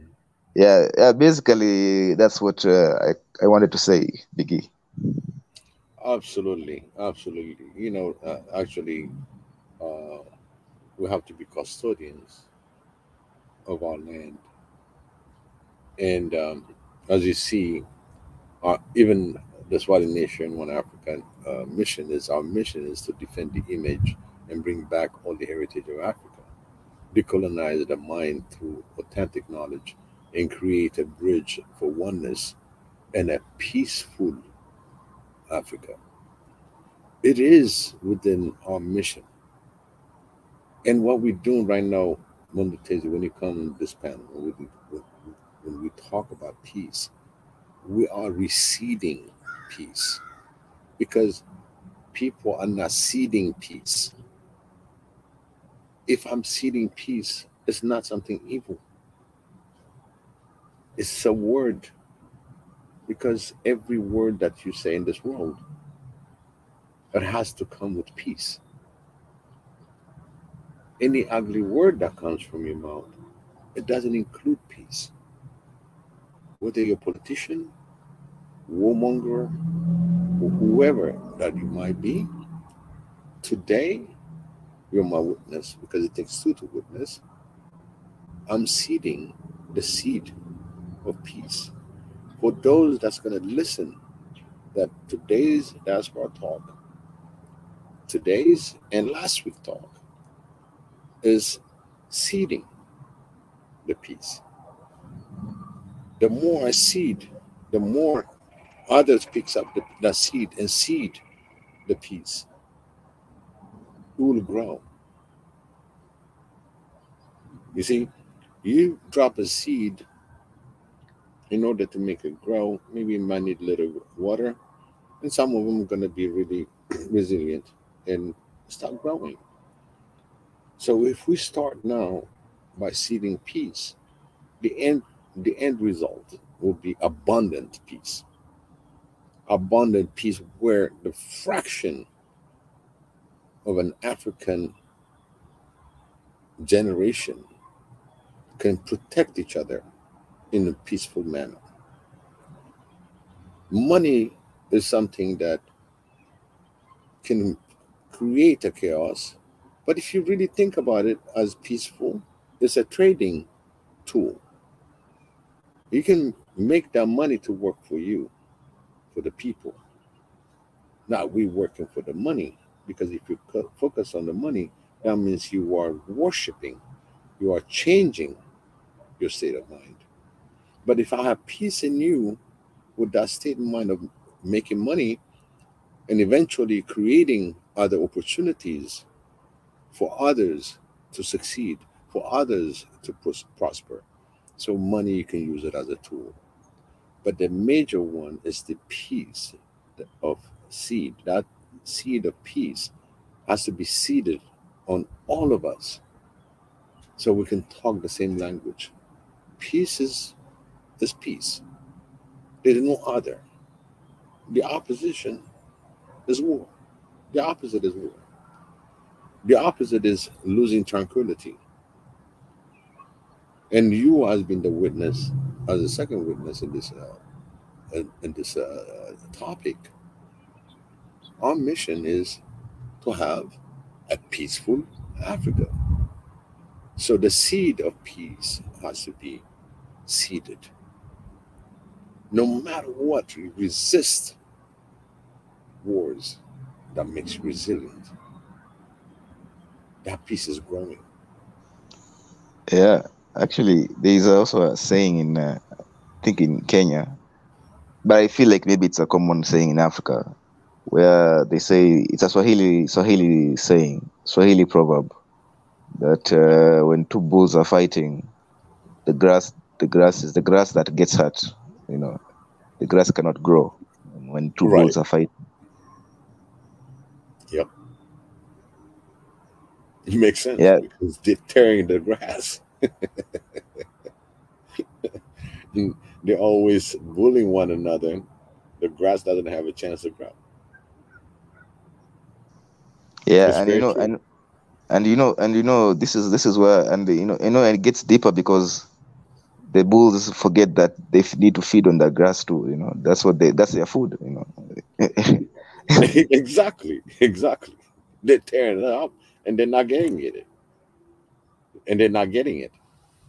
Yeah, basically that's what I wanted to say, Biggie. Absolutely, absolutely. Actually, uh, we have to be custodians of our land. And as you see, even the Swahili Nation, One African our mission is to defend the image and bring back all the heritage of Africa, decolonize the mind through authentic knowledge, and create a bridge for oneness and a peaceful Africa. It is within our mission. And what we're doing right now, when you come this panel, when we talk about peace, we are receding peace because people are not seeding peace. If I'm seeding peace, it's not something evil. It's a word, because every word that you say in this world, it has to come with peace. Any ugly word that comes from your mouth, it doesn't include peace. Whether you're a politician, warmonger, or whoever that you might be, today you're my witness, because it takes two to witness. I'm seeding the seed of peace for those that's going to listen. That today's diaspora talk, today's and last week talk, is seeding the peace. The more I seed, the more others picks up the seed and seed the peace. It will grow. You see, you drop a seed in order to make it grow. Maybe you might need a little water, and some of them are going to be really resilient and start growing. So if we start now by seeding peace, the end the end result will be abundant peace. Abundant peace where the fraction of an African generation can protect each other in a peaceful manner. Money is something that can create a chaos, but if you really think about it as peaceful, it's a trading tool. You can make that money to work for you, for the people. Not we working for the money, because if you focus on the money, that means you are worshiping. You are changing your state of mind. But if I have peace in you with that state of mind of making money and eventually creating other opportunities for others to succeed, for others to prosper. So money, you can use it as a tool. But the major one is the peace of seed. That seed of peace has to be seeded on all of us so we can talk the same language. Peace is peace. There is no other. The opposition is war. The opposite is war. The opposite is losing tranquility. And you has been the witness, as a second witness in this topic. Our mission is to have a peaceful Africa. So the seed of peace has to be seeded. No matter what, we resist wars that makes you resilient. That peace is growing. Yeah, actually, there is also a saying in, I think in Kenya, but I feel like maybe it's a common saying in Africa, where they say it's a Swahili saying, Swahili proverb that when two bulls are fighting, the grass is the grass that gets hurt. You know, the grass cannot grow when two Right. bulls are fighting. Yep. It makes sense Yeah, because they're tearing the grass. They're always bullying one another. The grass doesn't have a chance to grow. It's yeah, and very true. this is where, and and it gets deeper because the bulls forget that they need to feed on the grass too. That's their food. Exactly. Exactly. They're tearing it up and they're not getting it. And they're not getting it.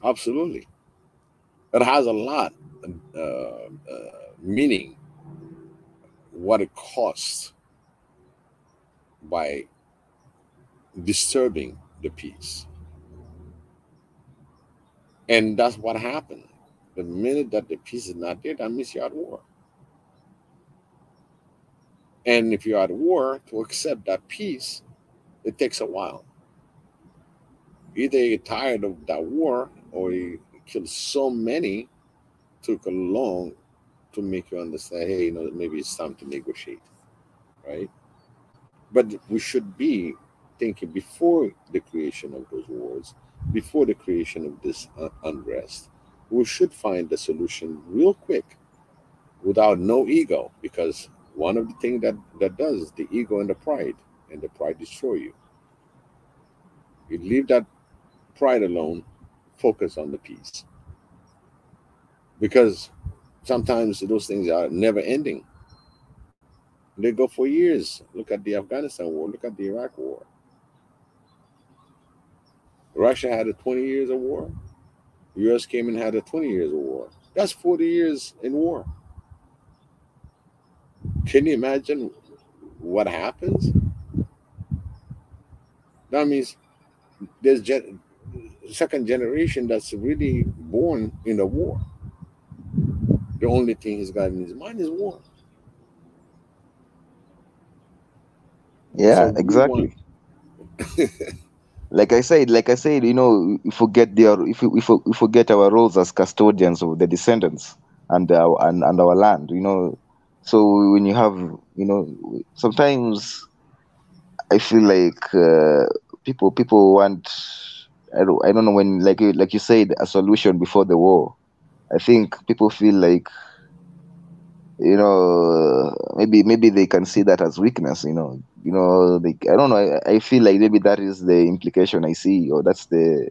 Absolutely. It has a lot meaning what it costs by disturbing the peace. And that's what happened. The minute that the peace is not there, that means you're at war. And if you're at war, to accept that peace, it takes a while. Either you're tired of that war or you killed so many, took a long to make you understand, hey, maybe it's time to negotiate, right? But we should be thinking before the creation of those wars, before the creation of this unrest, we should find the solution real quick without no ego, because one of the things that does is the ego and the pride destroy you. You leave that pride alone, focus on the peace, because sometimes those things are never ending. They go for years. Look at the Afghanistan war, look at the Iraq war. Russia had a 20 years of war. US came and had a 20 years of war. That's 40 years in war. Can you imagine what happens? That means there's second generation that's really born in a war. The only thing he's got in his mind is war. So yeah, we want, exactly. Like I said, we forget we forget our roles as custodians of the descendants and our land. So when you have, sometimes I feel like people want. I don't know, when, like you said, a solution before the war. I think people feel like, maybe they can see that as weakness. I don't know. I feel like maybe that is the implication I see, or that's the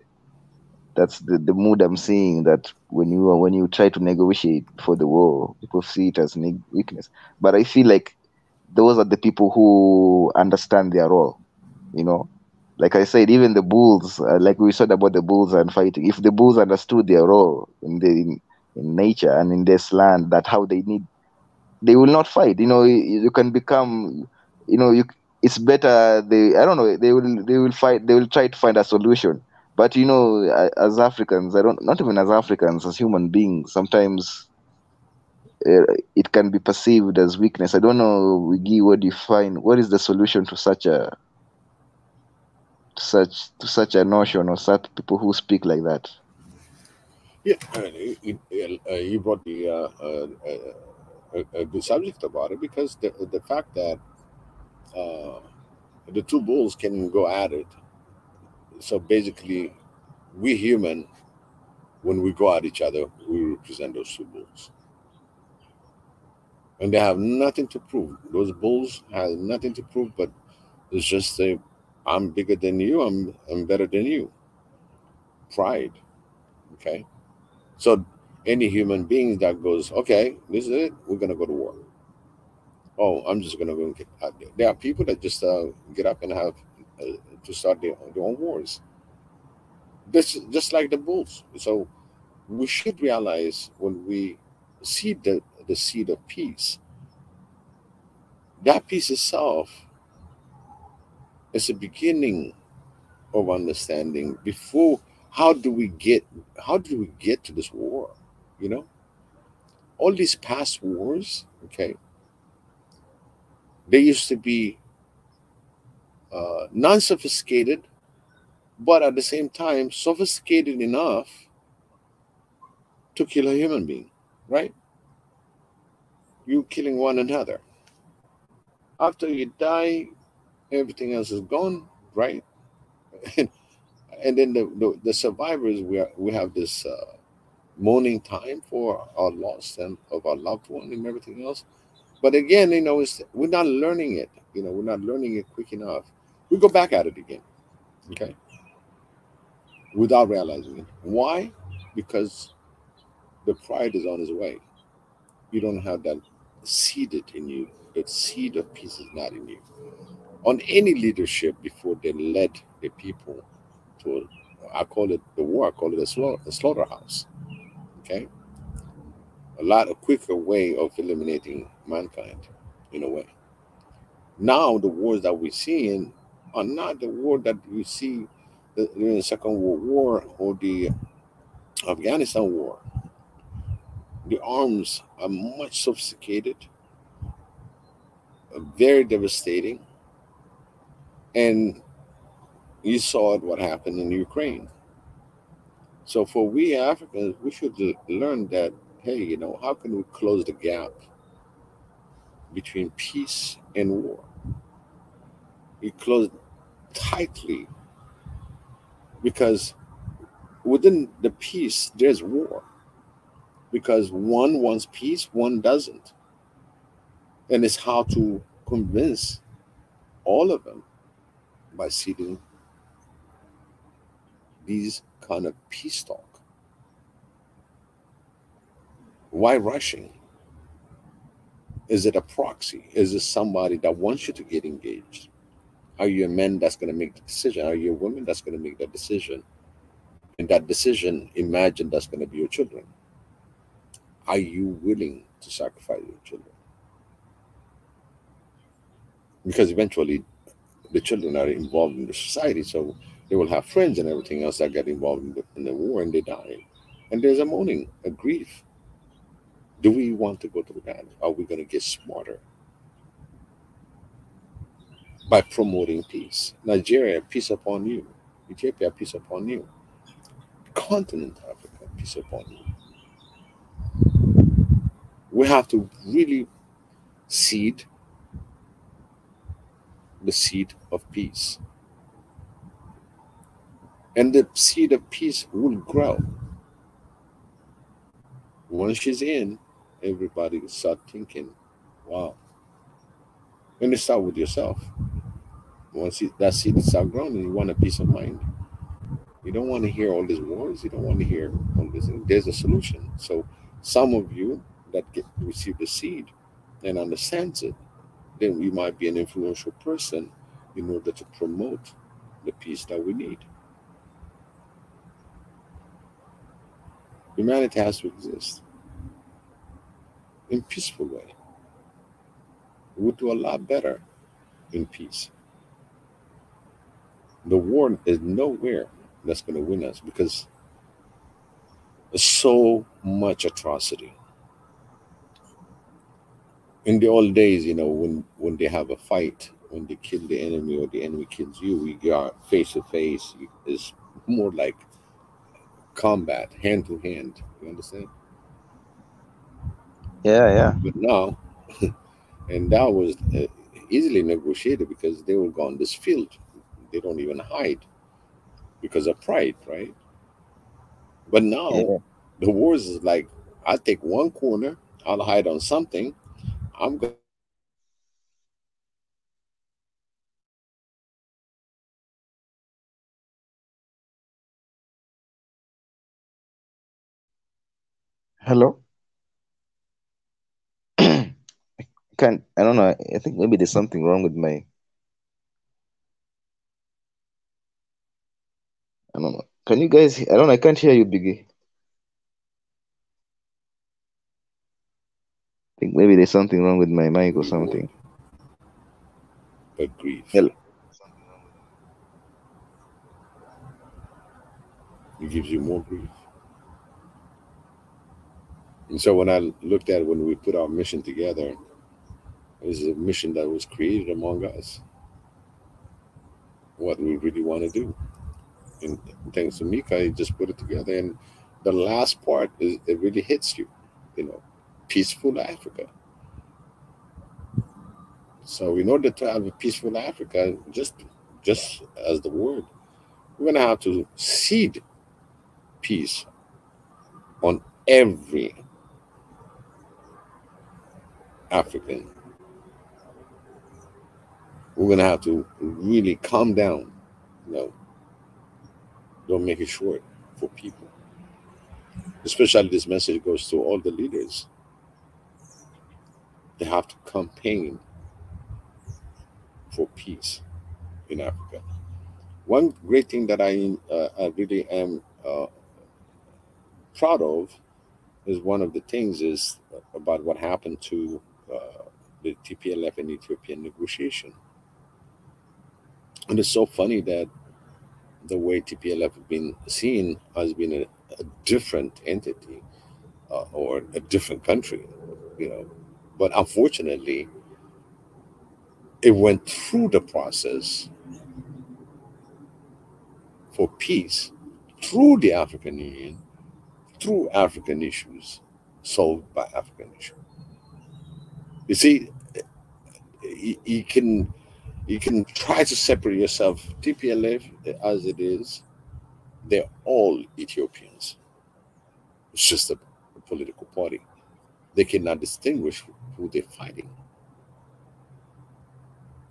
mood I'm seeing, that when you try to negotiate before the war, people see it as weakness. But I feel like those are the people who understand their role. You know, like I said, even the bulls, like we said about the bulls and fighting. If the bulls understood their role in nature and in this land, that how they will not fight. You can become, you know, you it's better, I don't know, they will fight, they will try to find a solution. But as Africans, I don't, not even as Africans, as human beings, sometimes it can be perceived as weakness. I don't know, Wigi, what do you find? What is the solution to such a notion, or such people who speak like that? Yeah, you brought a good subject about it, because the fact that uh, the two bulls can go at it. So basically, we human, when we go at each other, we represent those two bulls, and they have nothing to prove. Those bulls have nothing to prove, but it's just say, "I'm bigger than you. I'm better than you." Pride. Okay. So any human being that goes, "Okay, this is it. We're gonna go to war." Oh, I'm just gonna go. And get, there are people that just get up and have to start their own wars. This just like the bulls. So we should realize, when we see the seed of peace, that peace itself is a beginning of understanding. Before, how do we get how do we get to this war? You know, all these past wars. Okay, they used to be non-sophisticated, but at the same time sophisticated enough to kill a human being, right? You killing one another. After you die, everything else is gone, right? And then the survivors, we have this mourning time for our loss and of our loved one and everything else. But again, we're not learning it. We're not learning it quick enough. We go back at it again, okay, without realizing it. Why? Because the pride is on its way. You don't have that seeded in you. That seed of peace is not in you. On any leadership, before they led the people to, I call it the war. I call it a slaughterhouse. Okay, a lot of quicker way of eliminating mankind, in a way. Now the wars that we're seeing are not the war that we see during the Second World War or the Afghanistan war. The arms are much sophisticated, very devastating, and you saw it, what happened in Ukraine. So for we Africans, we should learn that, hey, how can we close the gap between peace and war? We close tightly, because within the peace there's war, because one wants peace, one doesn't, and it's how to convince all of them by seeding these kind of peace talk. Why rushing? Is it a proxy? Is it somebody that wants you to get engaged? Are you a man that's going to make the decision? Are you a woman that's going to make that decision? And that decision, imagine that's going to be your children. Are you willing to sacrifice your children? Because eventually the children are involved in the society, so they will have friends and everything else that get involved in the war, and they die. And there's a mourning, a grief. Do we want to go through that? Are we going to get smarter by promoting peace? Nigeria, peace upon you. Ethiopia, peace upon you. Continent Africa, peace upon you. We have to really seed the seed of peace. And the seed of peace will grow. Once she's in, everybody will start thinking, wow. And you start with yourself. Once that seed starts growing, you want a peace of mind. You don't want to hear all these wars. You don't want to hear all this. There's a solution. So some of you that receive the seed and understands it, then you might be an influential person in order to promote the peace that we need. Humanity has to exist in peaceful way. We would do a lot better in peace. The war is nowhere. that's going to win us because there's so much atrocity. In the old days, when they have a fight, when they kill the enemy or the enemy kills you, we got face to face. It's more like combat, hand to hand. You understand? Yeah, yeah, But now, and that was easily negotiated because they will go on this field. They don't even hide because of pride, right? But now, yeah. the wars is like, I take one corner, I'll hide on something. I'm gonna kill you. Hello. Can't I don't know. I think maybe there's something wrong with my. I don't know. Can you guys? I don't know. I can't hear you, Biggie. I think maybe there's something wrong with my mic or Reward, something. but grief. Hello. It gives you more grief. And so when I looked at when we put our mission together, this is a mission that was created among us, what we really want to do. And thanks to Mika, he just put it together. And the last part is it really hits you, you know, peaceful Africa. So in order to have a peaceful Africa, just as the word, we're gonna have to seed peace on every African. We're gonna have to really calm down. You know, don't make it short for people. Especially this message goes to all the leaders. They have to campaign for peace in Africa. One great thing that I really am proud of is one of the things is about what happened to the TPLF and Ethiopian negotiation. And it's so funny that the way TPLF has been seen has been a different entity or a different country, you know. But unfortunately, it went through the process for peace through the African Union, through African issues solved by African issues. You see, you can try to separate yourself. TPLF, as it is, they're all Ethiopians. It's just a political party. They cannot distinguish who they're fighting.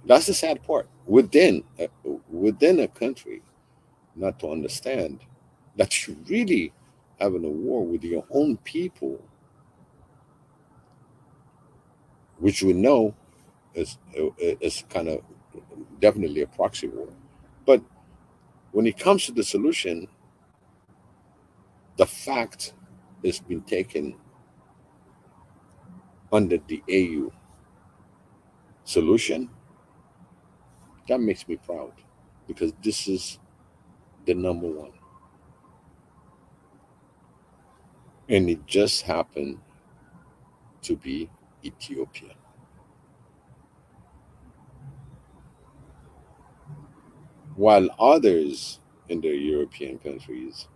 That's the sad part. Within a country, not to understand that you really having a war with your own people, which we know is kind of definitely a proxy war. But when it comes to the solution, the fact is being taken under the AU solution. That makes me proud because this is the number one, and it just happened to be Ethiopia, while others in the European countries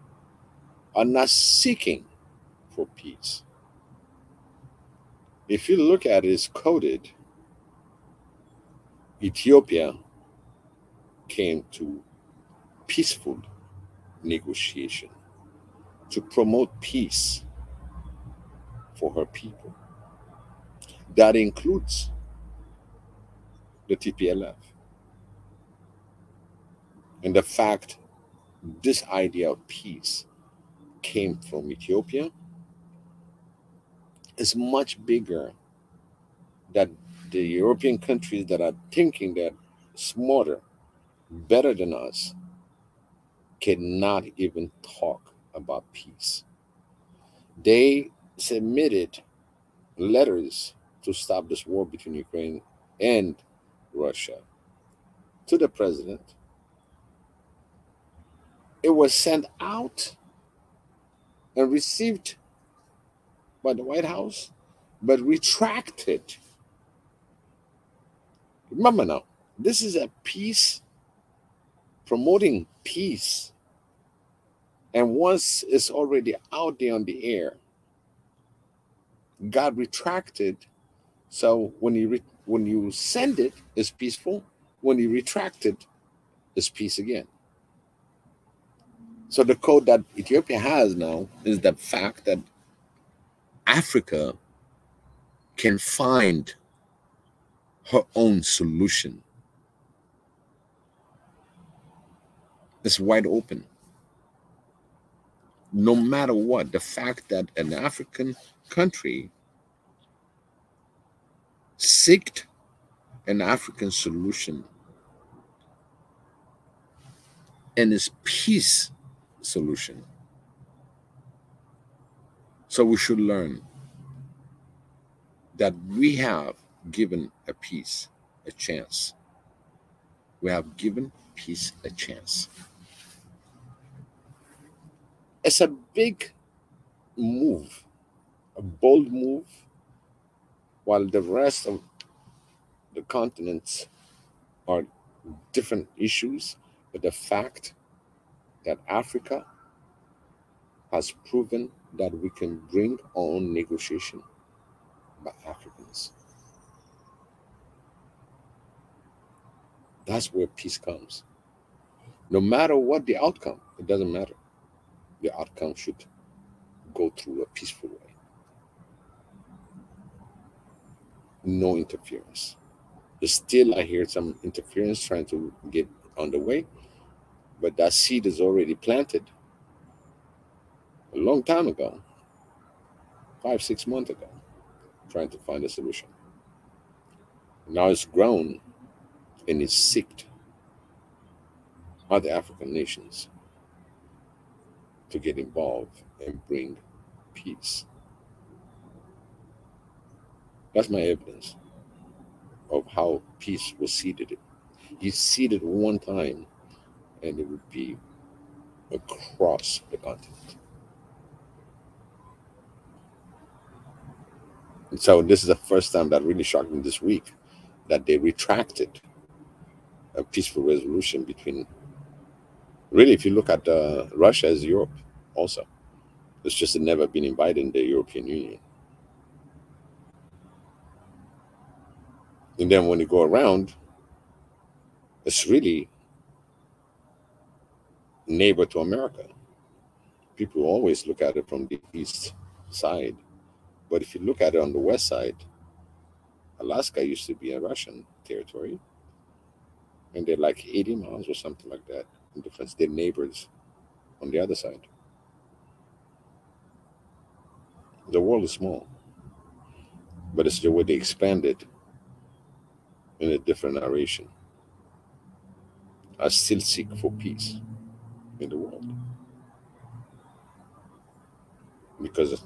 are not seeking for peace. If you look at it, it's coded. Ethiopia came to peaceful negotiation to promote peace for her people. That includes the TPLF. And the fact this idea of peace came from Ethiopia is much bigger that the European countries that are thinking that smarter, better than us, cannot even talk about peace. They submitted letters to stop this war between Ukraine and Russia to the president, It was sent out and received by the White House, but retracted. Remember now, this is a peace, promoting peace. And once it's already out there on the air, God retracted. So when you send it, it's peaceful. When you retract it, it's peace again. So the code that Ethiopia has now is the fact that Africa can find her own solution. It's wide open. No matter what, the fact that an African country seeked an African solution and its peace solution. So we should learn that we have given a peace a chance. We have given peace a chance. It's a big move, a bold move, while the rest of the continents are different issues. But the fact that Africa has proven that we can bring our own negotiation by Africans. That's where peace comes. No matter what the outcome, it doesn't matter. The outcome should go through a peaceful way. No interference. Still, I hear some interference trying to get underway, but that seed is already planted a long time ago, 5, 6 months ago, trying to find a solution. Now it's grown and it's seeked other African nations to get involved and bring peace. That's my evidence of how peace was seeded. He seeded one time and it would be across the continent. And so this is the first time that really shocked me this week, that they retracted a peaceful resolution between, really, if you look at Russia as Europe also, it's just never been invited in the European Union. And then when you go around, it's really neighbor to America. People always look at it from the east side. But if you look at it on the west side, Alaska used to be a Russian territory. And they're like 80 miles or something like that in difference. They're neighbors on the other side. The world is small, but it's the way they expanded in a different narration. I still seek for peace in the world, because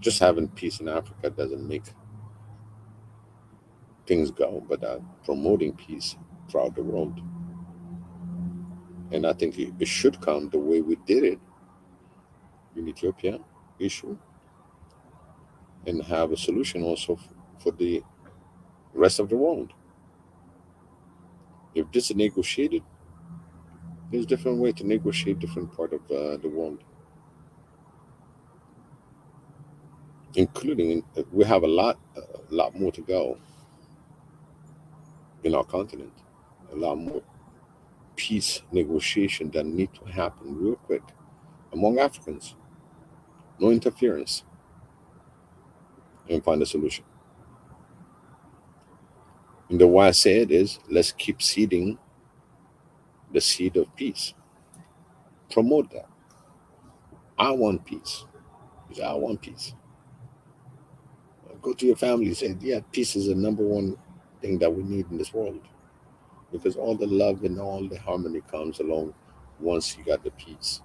just having peace in Africa doesn't make things go, but promoting peace throughout the world. And I think it should come the way we did it in Ethiopia issue, and have a solution also for the rest of the world. If this is negotiated, there's different way to negotiate different part of the world, including we have a lot more to go in our continent, a lot more peace negotiation that need to happen real quick among Africans. No interference, and find a solution. And the why I say it is, let's keep seeding the seed of peace. Promote that. I want peace. I want peace. Go to your family and say, yeah, peace is the number one thing that we need in this world. Because all the love and all the harmony comes along once you got the peace.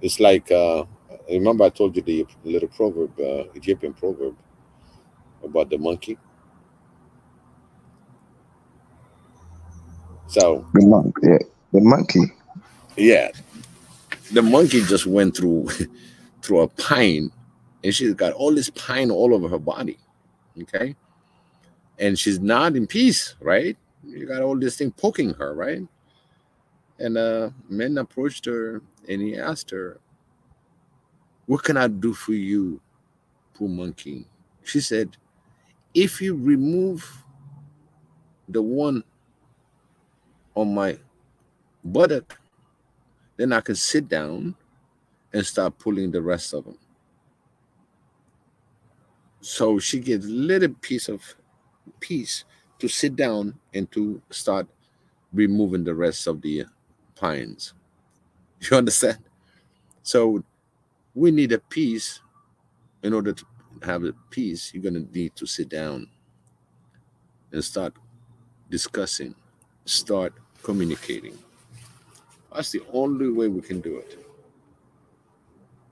It's like, remember I told you the little proverb, Ethiopian proverb about the monkey? So The monk, yeah, the monkey. yeah, the monkey just went through through a pine, and she's got all this pine all over her body. Okay, and she's not in peace, right? You got all this thing poking her, right? And men approached her, and he asked her, "What can I do for you, poor monkey?" She said, "If you remove the one on my buttock, then I can sit down and start pulling the rest of them." So she gets a little piece of peace to sit down and to start removing the rest of the pines. You understand? So we need a peace. In order to have a peace, you're going to need to sit down and start discussing, start communicating. That's the only way we can do it.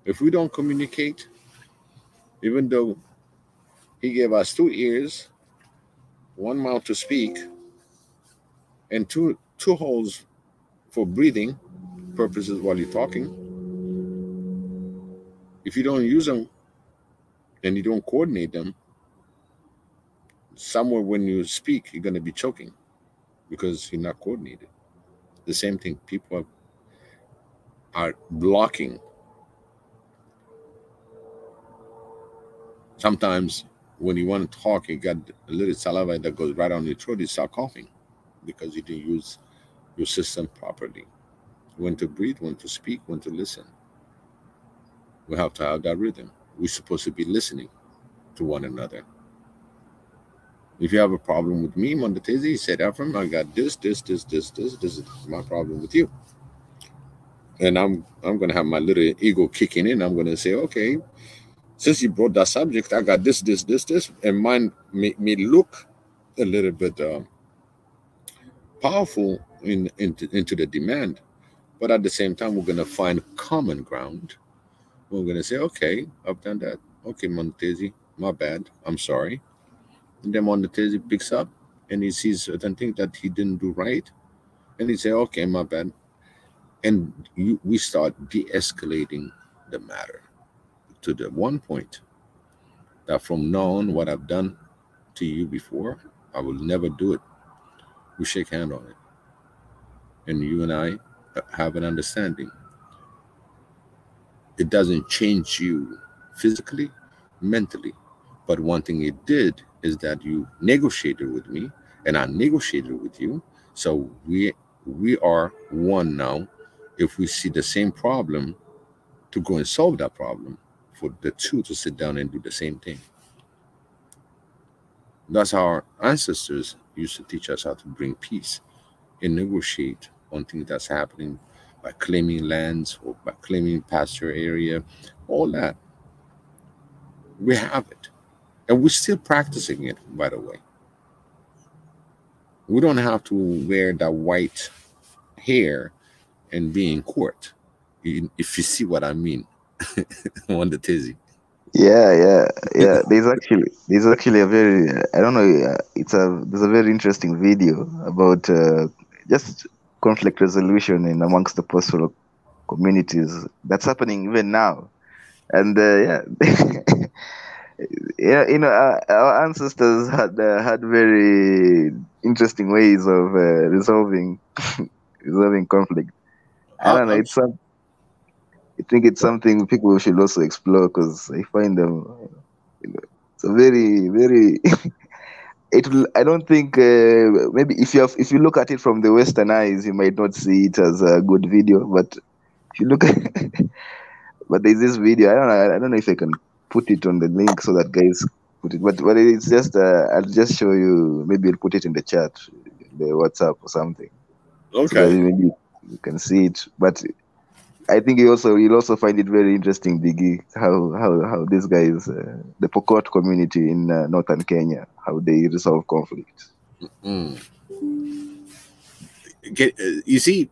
If we don't communicate, even though he gave us two ears, one mouth to speak, and two holes for breathing purposes while you're talking, if you don't use them and you don't coordinate them, somewhere when you speak, you're going to be choking because you're not coordinated. The same thing, people are blocking. Sometimes when you want to talk, you got a little saliva that goes right on your throat, you start coughing because you didn't use your system properly. When to breathe, when to speak, when to listen. We have to have that rhythm. We're supposed to be listening to one another. If you have a problem with me, Mondatezi, he said, Ephraim, I got this is my problem with you. And I'm gonna have my little ego kicking in. I'm gonna say, okay, since you brought that subject, I got this, and mine may look a little bit powerful into the demand, but at the same time, we're gonna find common ground. We're gonna say, okay, I've done that. Okay, Montezi, my bad. I'm sorry. And then Montezi picks up and he sees certain things that he didn't do right, and he say, okay, my bad. And we start de-escalating the matter to the one point that from now on, what I've done to you before, I will never do it. We shake hand on it, and you and I have an understanding. It doesn't change you physically, mentally, but one thing it did is that you negotiated with me, and I negotiated with you. So we are one now. If we see the same problem, to go and solve that problem, for the two to sit down and do the same thing. That's how our ancestors used to teach us how to bring peace and negotiate on things that's happening by claiming lands or by claiming pasture area, all that. We have it. And we're still practicing it, by the way. We don't have to wear that white hair and be in court, if you see what I mean, on the tizzy. Yeah, yeah, yeah. There's actually a very I don't know. It's a There's a very interesting video about just conflict resolution in amongst the pastoral communities that's happening even now. And yeah, yeah, our ancestors had very interesting ways of resolving conflict. I I, don't know. I'm, I think it's something people should also explore because I find them. It's a very. I don't think maybe if you look at it from the Western eyes, you might not see it as a good video. But if you look at, but there's this video. I don't know if I can put it on the link so that guys put it. But it's just I'll just show you. Maybe I'll put it in the chat, in the WhatsApp or something, so that okay. maybe you can see it. But I think you'll also find it very interesting, Biggie, how these guys, the Pokot community in northern Kenya, how they resolve conflict. Mm. You see,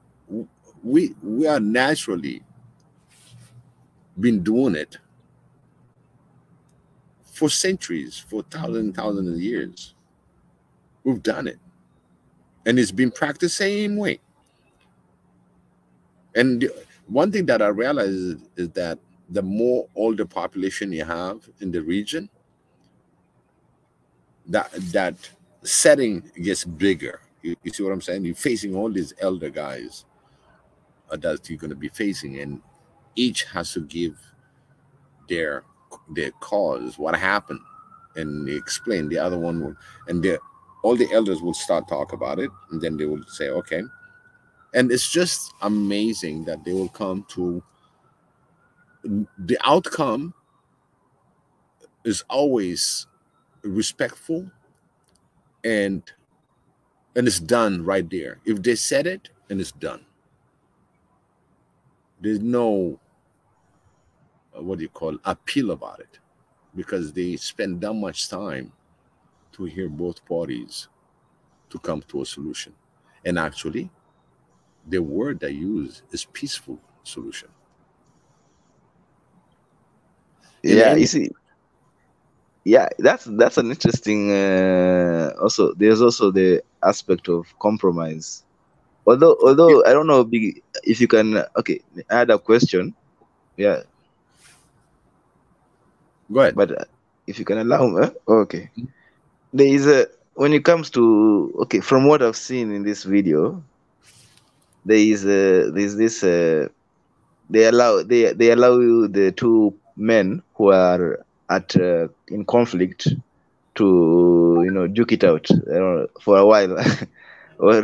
we are naturally been doing it for centuries, for thousands of years. We've done it. and it's been practiced same way. And one thing that I realize is that the more older population you have in the region, that setting gets bigger. You see what I'm saying? You're facing all these elder guys that you're going to be facing, and each has to give their their cause, what happened, and they explain. The other one will, and all the elders will start talk about it, and then they will say, okay. And it's just amazing that they will come to the outcome is always respectful, and it's done right there. If they said it, and it's done. There's no what do you call appeal about it, because they spend that much time to hear both parties to come to a solution. And actually, the word they use is peaceful solution. In Yeah, you any see, yeah, that's an interesting. Also, there's also the aspect of compromise. Although I don't know if you can. Okay, I had a question. Yeah, go ahead. but if you can allow me, okay. There is a when it comes to okay, from what I've seen in this video, there's this they allow you, the two men who are at in conflict, to duke it out for a while or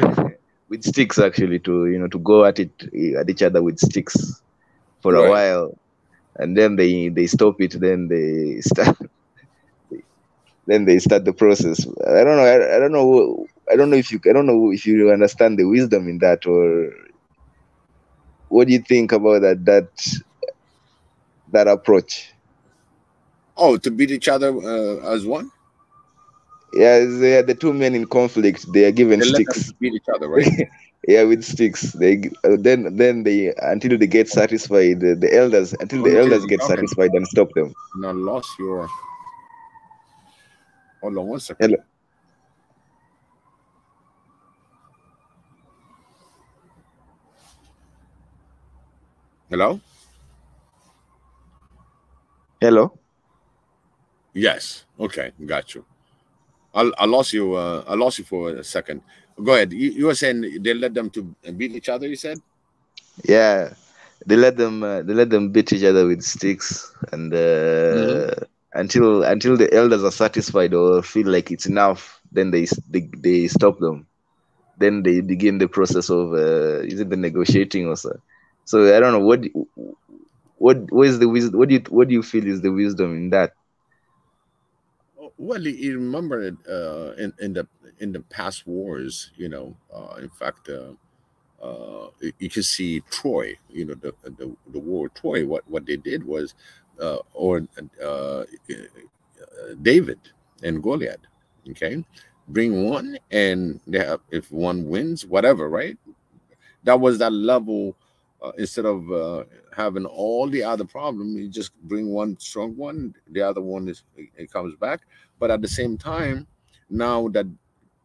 with sticks, actually, to to go at each other with sticks for a Right. while, and then they stop it, then they start the process. I don't know. I don't know. I don't know if you understand the wisdom in that, or what do you think about that approach? Oh, to beat each other as one? Yeah, they are the two men in conflict. They are given They let them sticks. beat each other, right? Yeah, with sticks. Then they, until they get satisfied. The elders, until the Until elders get okay. satisfied and stop them. And I lost your. Hold on one second. Hello. Hello. Hello. Yes. Okay. Got you. I lost you. I lost you for a second. Go ahead. You were saying they let them to beat each other. You said. Yeah, they let them beat each other with sticks, and Mm-hmm. until the elders are satisfied or feel like it's enough, then they stop them. Then they begin the process of is it the negotiating or so. So I don't know what is the wisdom. What do you feel is the wisdom in that? Well, you remember it in the past wars. In fact, you can see Troy. The war of Troy. What they did was, or David and Goliath. Okay, bring one, and they have, if one wins, whatever, right? That was that level. Instead of having all the other problem, you just bring one strong one. The other one it comes back. But at the same time, now that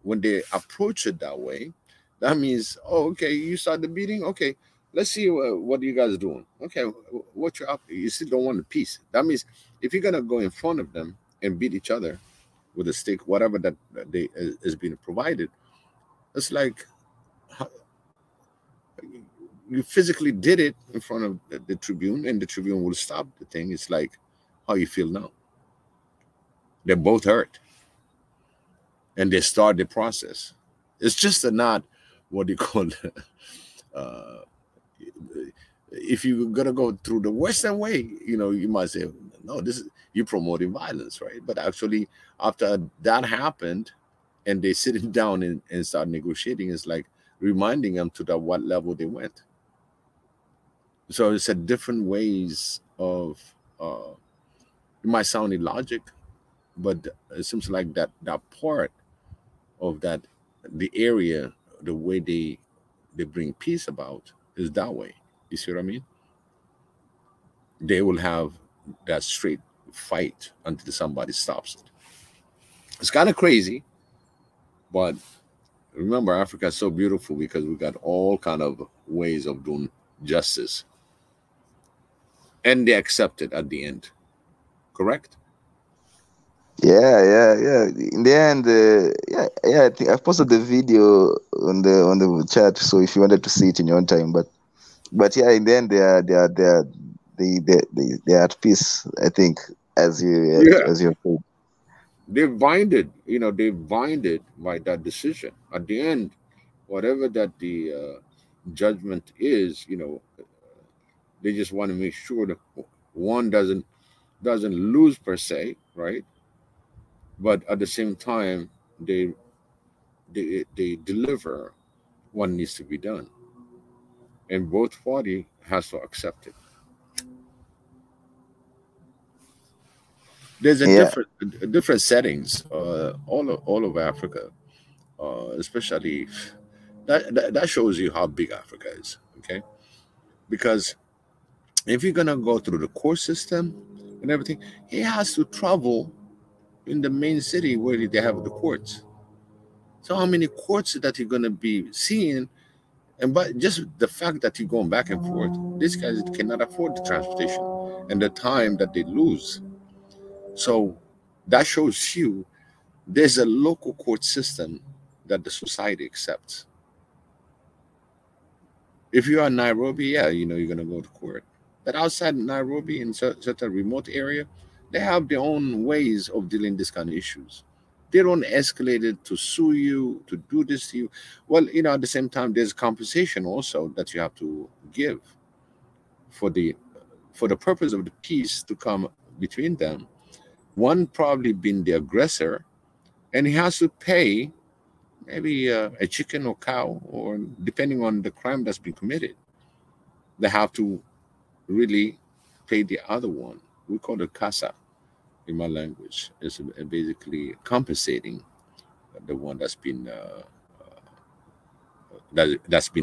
when they approach it that way, that means, oh, okay, you start the beating. Okay, let's see what you guys doing. Okay, what you up? You still don't want the peace. That means if you're gonna go in front of them and beat each other with a stick, whatever that they is being provided, it's like you physically did it in front of the tribune, and the tribune will stop the thing. It's like, how you feel now? They're both hurt, and they start the process. It's just a not what do you call uh, if you're gonna go through the Western way, you might say, no, this is you promoting violence, right? But actually, after that happened, and they sitting down and start negotiating, it's like reminding them to that what level they went. So it's a different ways of. It might sound illogic, but it seems like that part of that the area, the way they bring peace about is that way. You see what I mean? They will have that straight fight until somebody stops it. It's kind of crazy, but Remember, Africa is so beautiful because we got all kind of ways of doing justice, and they accept it at the end. Correct? Yeah, yeah, yeah. In the end, yeah, yeah. I think I've posted the video on the chat, so if you wanted to see it in your own time, but yeah, in the end, they are at peace. I think, Yeah. as you said. They're binded, they're binded by that decision. At the end, whatever that the judgment is, they just want to make sure that one doesn't lose per se, right? But at the same time, they they deliver what needs to be done, and both party has to accept it. There's Yeah, different settings, all of Africa, especially that shows you how big Africa is. Okay, because if you're gonna go through the court system and everything, he has to travel in the main city where they have the courts. So how many courts that you're gonna be seeing? And but just the fact that you're going back and forth, these guys cannot afford the transportation and the time that they lose. So that shows you there's a local court system that the society accepts. If you are in Nairobi, yeah, you're gonna go to court. But outside Nairobi, in certain remote area, they have their own ways of dealing this kind of issues. They don't escalate it to sue you, to do this to you. Well, at the same time, there's compensation also that you have to give for the purpose of the peace to come between them. One probably been the aggressor, and he has to pay maybe a chicken or cow, or depending on the crime that's been committed. They have to really pay the other one. We call it casa in my language. It's basically compensating the one that's been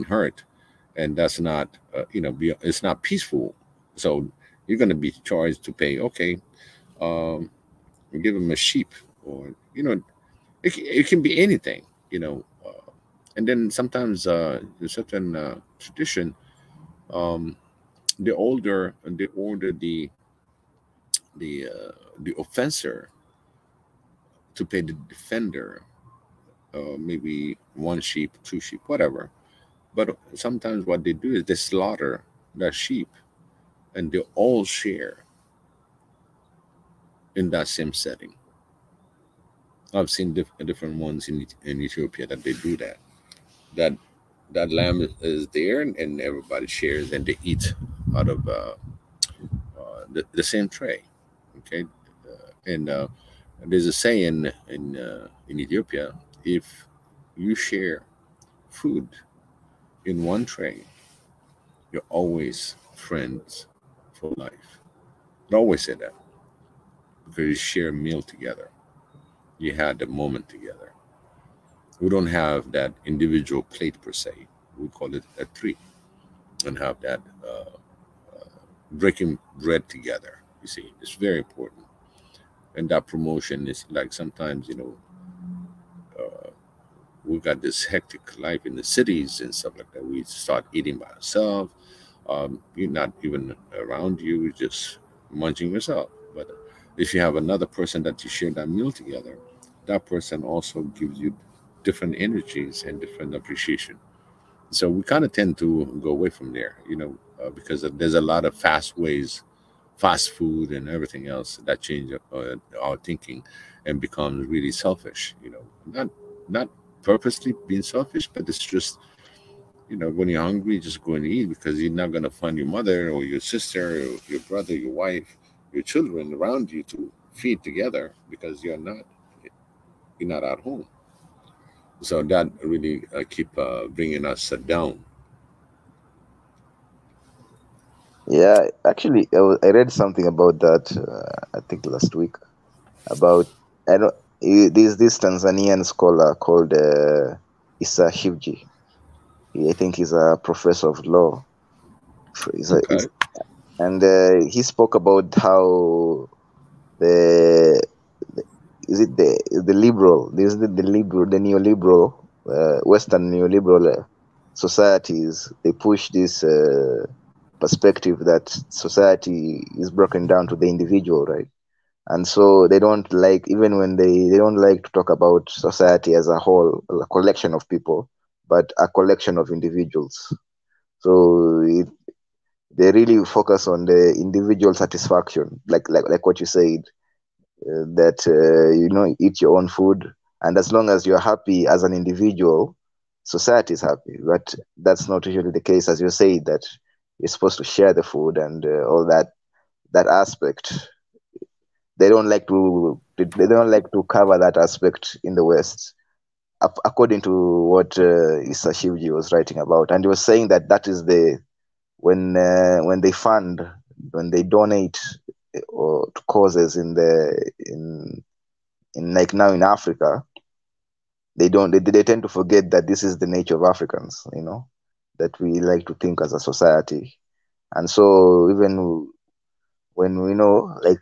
hurt, and that's not it's not peaceful. So you're going to be charged to pay. Okay, um, give them a sheep, or it can be anything. And then sometimes in certain tradition, um, they order the offender to pay the defender, maybe one sheep, two sheep, whatever. But sometimes what they do is they slaughter that sheep, and they all share in that same setting. I've seen different ones in Ethiopia that they do that. That that lamb is there, and everybody shares, and they eat out of the same tray. Okay, and there's a saying in Ethiopia: if you share food in one tray, you're always friends for life. They always say that because you share a meal together. You had the moment together. We don't have that individual plate per se. We call it a tree, and have that breaking bread together. You see, it's very important. And that promotion is like sometimes, we got this hectic life in the cities and stuff like that. We start eating by ourselves. You're not even around you, you're just munching yourself. But if you have another person that you share that meal together, that person also gives you different energies and different appreciation. So we kind of tend to go away from there, because there's a lot of fast food and everything else that change our thinking and becomes really selfish. Not purposely being selfish, but it's just when you're hungry, just go and eat because you're not gonna find your mother or your sister or your brother, your wife, your children around you to feed together because you're not at home. So that really keep bringing us down. yeah. Actually, I read something about that. I think last week about I don't. There's this Tanzanian scholar called Isa Shivji. I think he's a professor of law. Okay. And he spoke about how the, the is it the liberal, the neoliberal Western neoliberal societies, they push this perspective that society is broken down to the individual, right? And so they don't like, even when they don't like to talk about society as a whole, a collection of people, but a collection of individuals. So they really focus on the individual satisfaction, like what you said, that eat your own food, and as long as you're happy as an individual, society is happy. But that's not usually the case, as you say, that you're supposed to share the food and all that aspect. They don't like to cover that aspect in the West, according to what Issa Shivji was writing about, and he was saying that is the when they fund, when they donate or to causes in like now in Africa, they tend to forget that this is the nature of Africans, that we like to think as a society. And so even when we know, like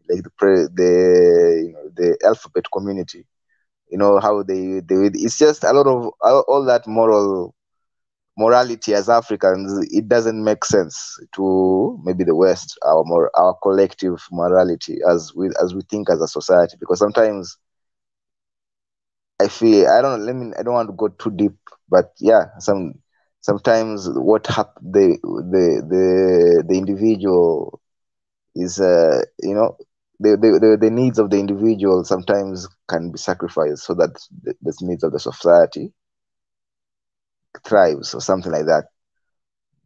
the alphabet community, how they it's just a lot of all that morality as Africans. It doesn't make sense to maybe the West, our collective morality as we think as a society, because sometimes I feel, I don't want to go too deep, but yeah, sometimes the individual is the needs of the individual sometimes can be sacrificed so that the needs of the society thrives, or something like that,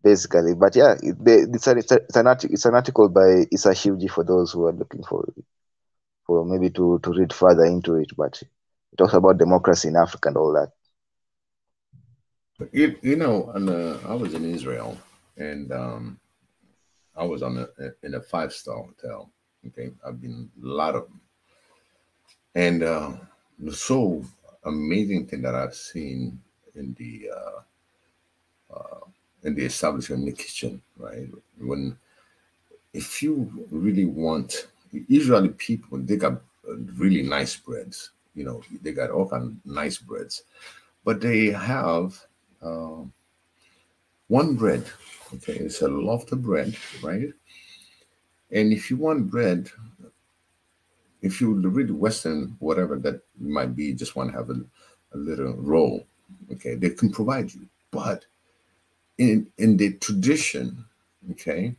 basically. But yeah, it's an article by Issa Shivji for those who are looking for maybe to read further into it. But it talks about democracy in Africa and all that. And I was in Israel, and I was in a 5-star hotel. Okay, I've been a lot of them, and the so amazing thing that I've seen in the establishment, in the kitchen, right? When if you really want, usually people, they got really nice breads. They got all kind of nice breads, but they have uh, one bread. Okay, it's a loaf of bread, right? And if you want bread, if you read Western, whatever that might be, just want to have a little roll, okay, they can provide you. But in the tradition, okay,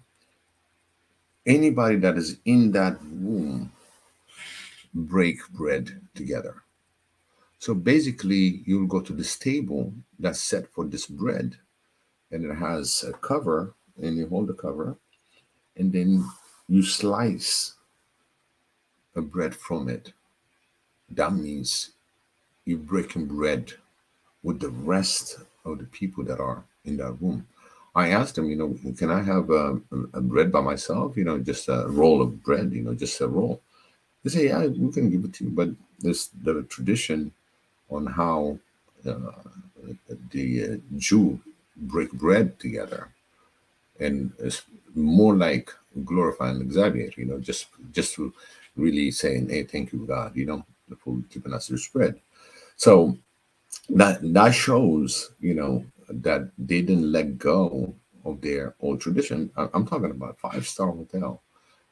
anybody that is in that room break bread together. So basically, you'll go to this table that's set for this bread, and it has a cover, and you hold the cover, and then you slice a bread from it. That means you're breaking bread with the rest of the people that are in that room. I asked them, can I have a bread by myself? Just a roll of bread, just a roll. They say, yeah, we can give it to you. But there's the tradition on how the Jew break bread together, and it's more like glorify and exaggerate, just to really saying, hey, thank you, God, for keeping us this bread. So that shows, that they didn't let go of their old tradition. I'm talking about 5-star hotel,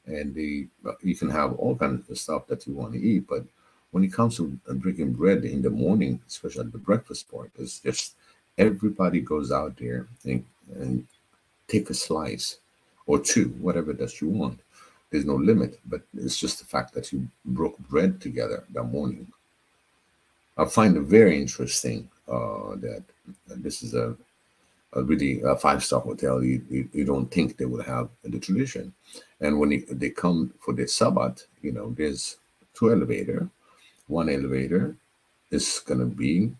and you can have all kinds of stuff that you want to eat, but when it comes to drinking bread in the morning, especially the breakfast part, it's just everybody goes out there and take a slice or two, whatever that you want. There's no limit, but it's just the fact that you broke bread together that morning. I find it very interesting that this is a really a 5-star hotel. You don't think they would have the tradition. And when they come for the Sabbath, there's 2 elevator. One elevator is going to be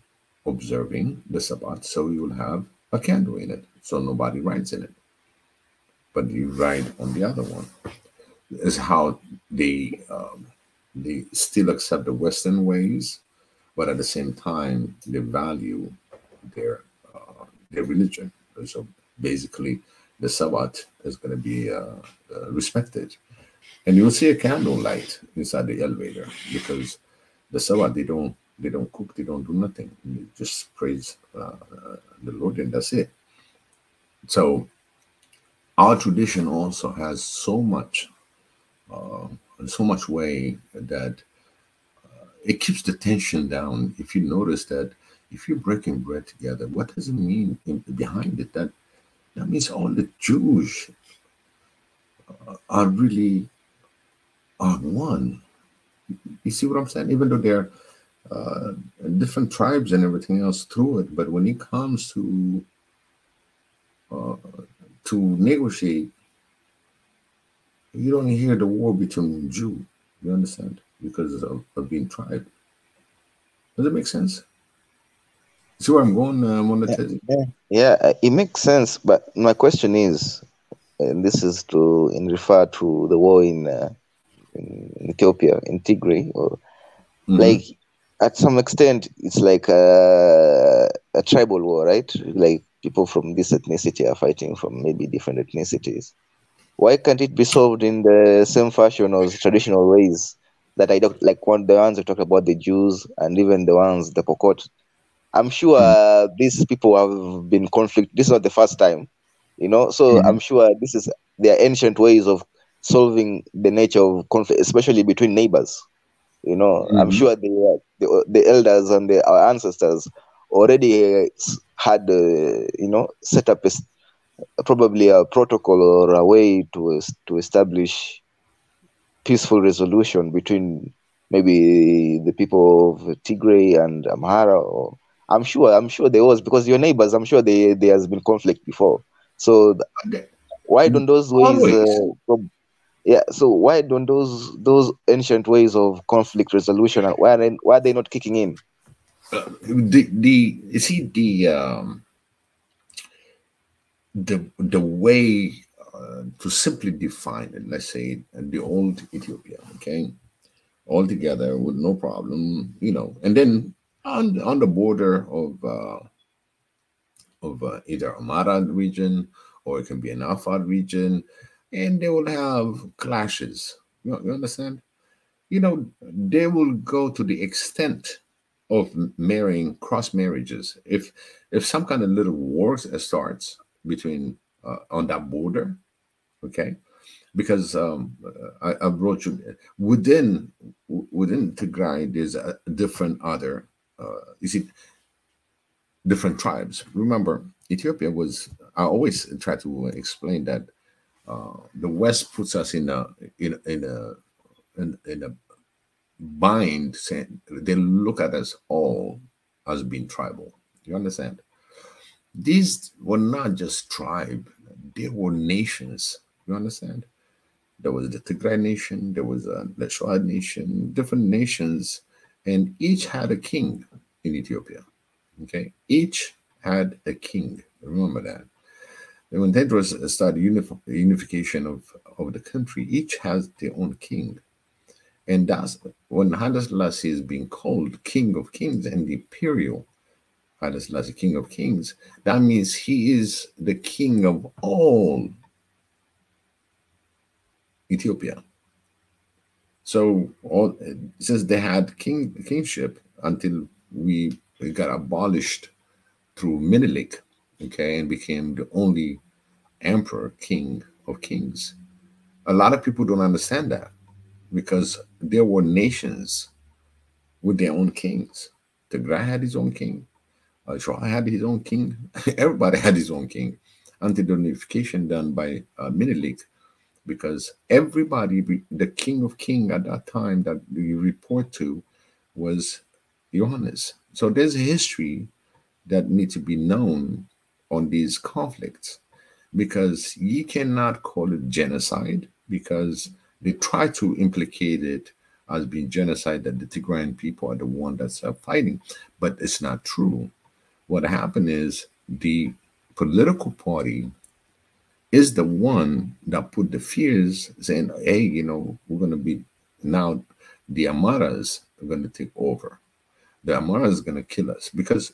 observing the Sabbath, so you will have a candle in it, so nobody rides in it. But you ride on the other one. Is how they still accept the Western ways, but at the same time they value their their religion. So basically, the Sabbath is going to be respected, and you'll see a candle light inside the elevator, because the Sabbath, they don't They don't cook, they don't do nothing. You just praise the Lord, and that's it. So our tradition also has uh, so much way that it keeps the tension down. If you notice that, if you're breaking bread together, what does it mean behind it? That means all the Jews are really are one. You see what I'm saying? Even though they're uh, different tribes and everything else through it, but when it comes uh, to negotiate, you don't hear the war between Jew. You understand? Because of being tribe. Does it make sense? See where I'm going, Yeah, Monetizzi? it makes sense. But my question is, and this is to in refer to the war in Ethiopia, in Tigray, or Mm-hmm. like at some extent, it's like a tribal war, right? Like people from this ethnicity are fighting from maybe different ethnicities. Why can't it be solved in the same fashion as traditional ways that I don't like one the ones I talked about the Jews and even the ones the Pokot? I'm sure these people have been conflict. This is not the first time, So Mm-hmm. I'm sure this is their ancient ways of solving the nature of conflict, especially between neighbors. I'm Mm-hmm. sure the elders and our ancestors already had set up probably a protocol or a way to establish peaceful resolution between maybe the people of Tigray and Amhara. Or I'm sure there was, because your neighbors. I'm sure there has been conflict before. So why don't those ways? Always. Yeah. So why don't those ancient ways of conflict resolution, and why are they not kicking in? The you see the way to simply define it. Let's say the old Ethiopia, okay, all together with no problem, and then on the border of either Amara region or it can be an Afar region, and they will have clashes. You understand? They will go to the extent of marrying cross marriages. If some kind of little wars starts between on that border, okay, because I brought you within Tigray, there's a different other. You see, different tribes. Remember, Ethiopia was. I always try to explain that the West puts us in a bind, saying they look at us all as being tribal. You understand? These were not just tribe; they were nations. You understand? There was the Tigray nation, there was the Shoa nation, different nations, and each had a king in Ethiopia. Okay, each had a king. Remember that. And when Tedros started unification of the country, each has their own king. And that's when Haile Selassie is being called King of Kings and the Imperial Haile Selassie, King of Kings. That means he is the king of all Ethiopia. So all since they had kingship until we got abolished through Menelik, okay, and became the only emperor, king of kings. A lot of people don't understand that because there were nations with their own kings. Tigray had his own king. Shoah had his own king. Everybody had his own king until the unification done by Menelik, because everybody, the king of king at that time that you report to was Johannes. So there's a history that needs to be known on these conflicts, because you cannot call it genocide because they try to implicate it as being genocide, that the Tigrayan people are the one that's fighting, but it's not true. What happened is the political party is the one that put the fears, saying, hey, we're going to be now, the Amaras are going to take over. The Amaras are going to kill us. Because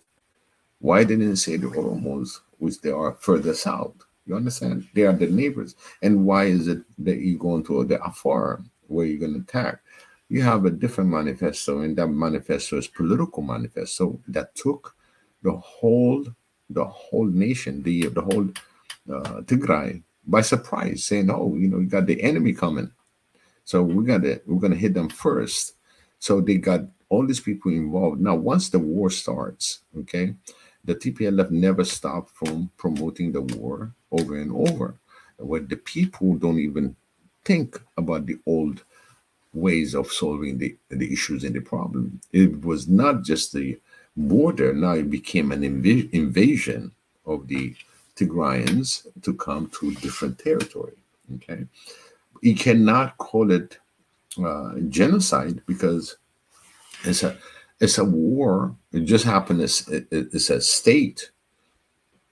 why didn't they say the Oromos, which they are further south? You understand? They are the neighbors. And why is it that you go into the Afar where you're going to attack? You have a different manifesto, and that manifesto is political manifesto that took the whole the whole nation, the whole Tigray by surprise, saying, "Oh, you got the enemy coming, so we're gonna hit them first." So they got all these people involved. Now, once the war starts, okay, the TPLF never stopped from promoting the war over and over, where the people don't even think about the old ways of solving the issues and the problem. It was not just the border, now it became an invasion of the Tigrayans to come to different territory. Okay. You cannot call it genocide because it's a war. It just happened as it's a state.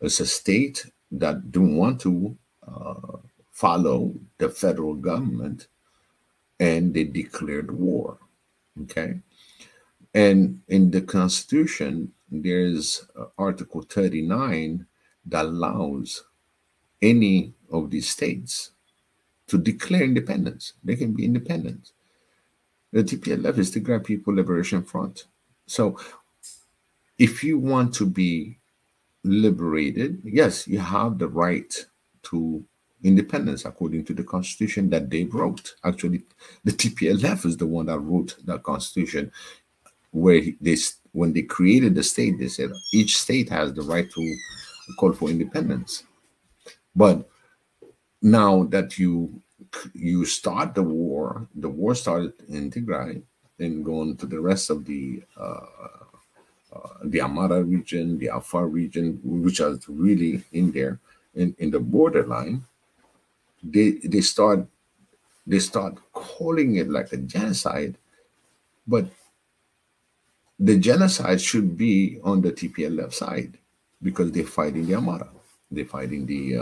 It's a state that don't want to follow the federal government, and they declared war. Okay. And in the Constitution, there's Article 39 that allows any of these states to declare independence. They can be independent. The TPLF is Tigray People Liberation Front. So if you want to be liberated, yes, you have the right to independence according to the constitution that they wrote. Actually, the TPLF is the one that wrote that constitution, where when they created the state, they said each state has the right to call for independence. But now that you start the war started in Tigray and going to the rest of the Amara region, the Afar region, which are really in there in the borderline. They start calling it like a genocide, but the genocide should be on the TPLF side because they're fighting the Amara, they're fighting the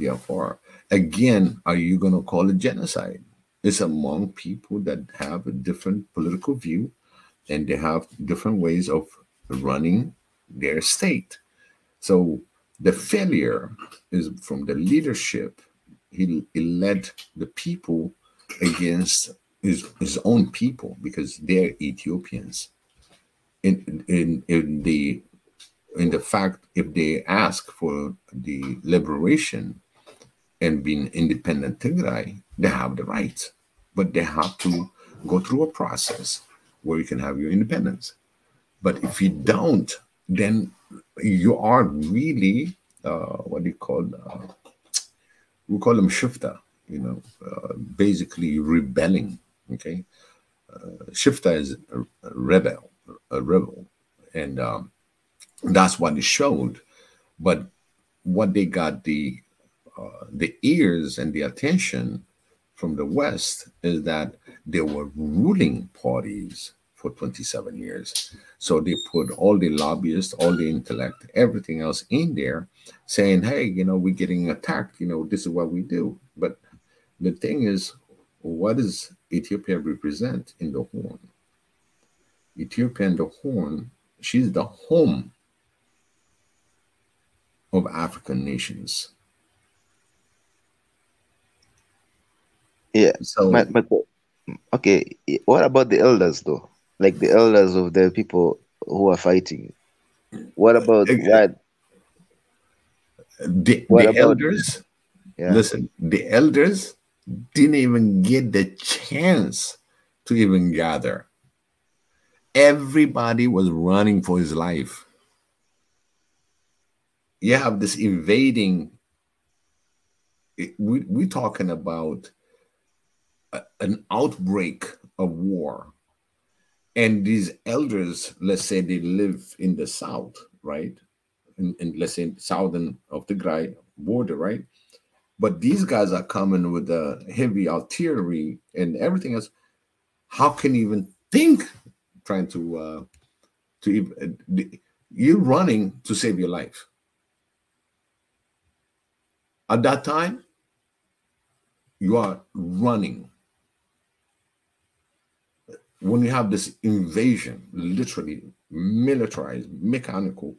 Afar. Again, are you going to call it genocide? It's among people that have a different political view, and they have different ways of running their state. So the failure is from the leadership. He led the people against his own people because they're Ethiopians. In the fact, if they ask for the liberation and being independent Tigray, they have the right, but they have to go through a process where you can have your independence. But if you don't, then you are really what do you call? We call them shifta. Basically rebelling. Okay, shifta is a rebel, and that's what it showed. But what they got the ears and the attention from the West is that they were ruling parties for 27 years. So they put all the lobbyists, all the intellect, everything else in there saying, hey, we're getting attacked. This is what we do. But the thing is, what does Ethiopia represent in the Horn? Ethiopia in the Horn, she's the home of African nations. Yeah. So, but okay, what about the elders though? Like the elders of the people who are fighting. What about what? What the about? elders, Yeah. listen, the elders didn't even get the chance to even gather. Everybody was running for his life. You have this invading. We're talking about an outbreak of war. And these elders, let's say they live in the south, right? In let's say southern of the Tigray border, right? But these guys are coming with heavy artillery and everything else. How can you even think trying to even, you're running to save your life? At that time, you are running. When you have this invasion, literally militarized, mechanical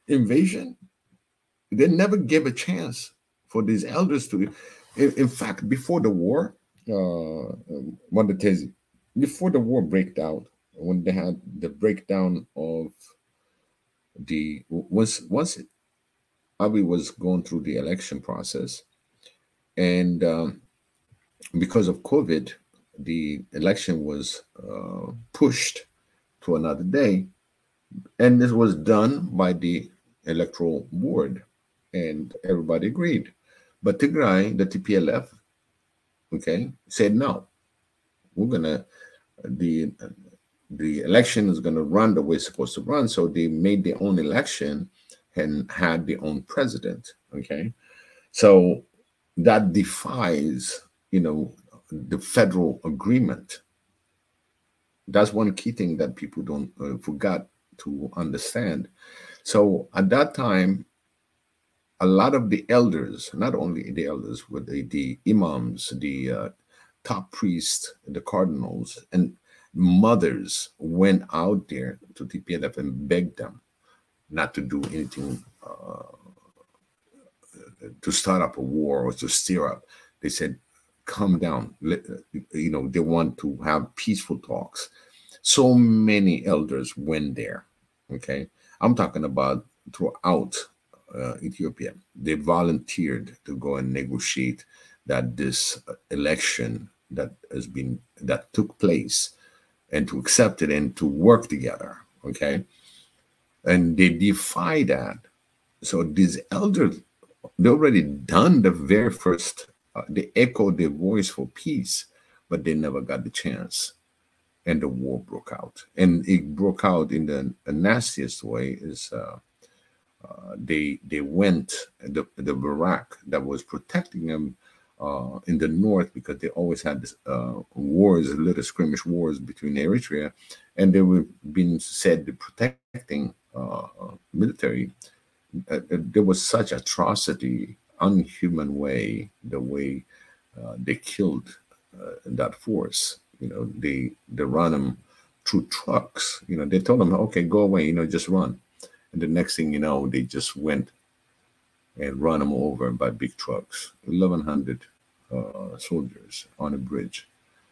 invasion, they never gave a chance for these elders to. In fact, before the war, Mondatezi, before the war break out, when they had the breakdown of the once Abiy was going through the election process, and because of COVID, the election was pushed to another day, and this was done by the electoral board, and everybody agreed. But Tigray, the TPLF, okay, said no. We're gonna the the election is gonna run the way it's supposed to run. So they made their own election and had their own president. Okay, so that defies, the federal agreement. That's one key thing that people don't forgot to understand. So at that time, a lot of the elders, not only the elders, but the imams, the top priests, the cardinals, and mothers went out there to TPLF and begged them not to do anything to start up a war or to stir up. They said, calm down. They want to have peaceful talks. So many elders went there. Okay. I'm talking about throughout Ethiopia. They volunteered to go and negotiate that this election that took place, and to accept it and to work together. Okay. And they defy that. So these elders, they already done the very first, they echoed their voice for peace, but they never got the chance. And the war broke out. And it broke out in the nastiest way is they went, the barrack that was protecting them in the north, because they always had this, wars, little skirmish wars between Eritrea, and they were being said the protecting military. There was such atrocity, unhuman way, the way they killed that force. They run them through trucks. They told them, okay, go away, just run. And the next thing you know, they just went and run them over by big trucks. 1,100 soldiers on a bridge.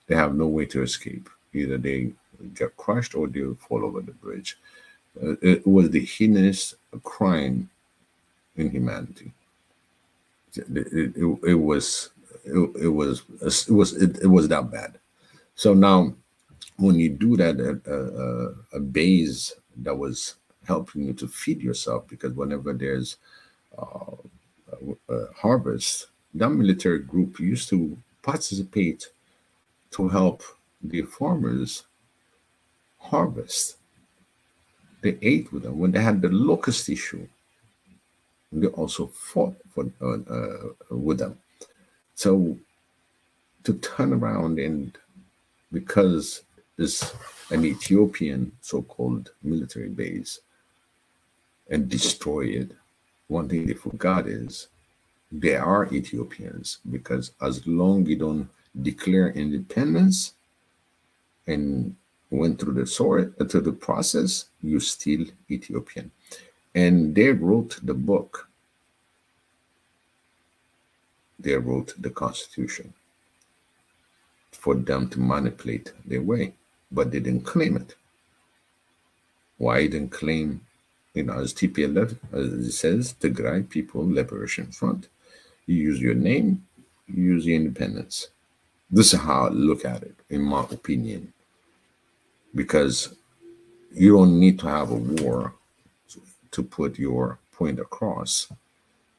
They have no way to escape. Either they get crushed or they fall over the bridge. It was the heinous crime in humanity. It was that bad. So now, when you do that, a base that was helping you to feed yourself, because whenever there's a harvest, that military group used to participate to help the farmers harvest. They ate with them when they had the locust issue. They also fought with them. So to turn around, and because it's an Ethiopian so-called military base, and destroy it, one thing they forgot is they are Ethiopians, because as long you don't declare independence and went through the process, you're still Ethiopian. And they wrote the book. They wrote the Constitution for them to manipulate their way, but they didn't claim it. Why didn't claim, as TPLF, as it says, Tigray People Liberation Front. You use your name, you use your independence. This is how I look at it, in my opinion, because you don't need to have a war to put your point across,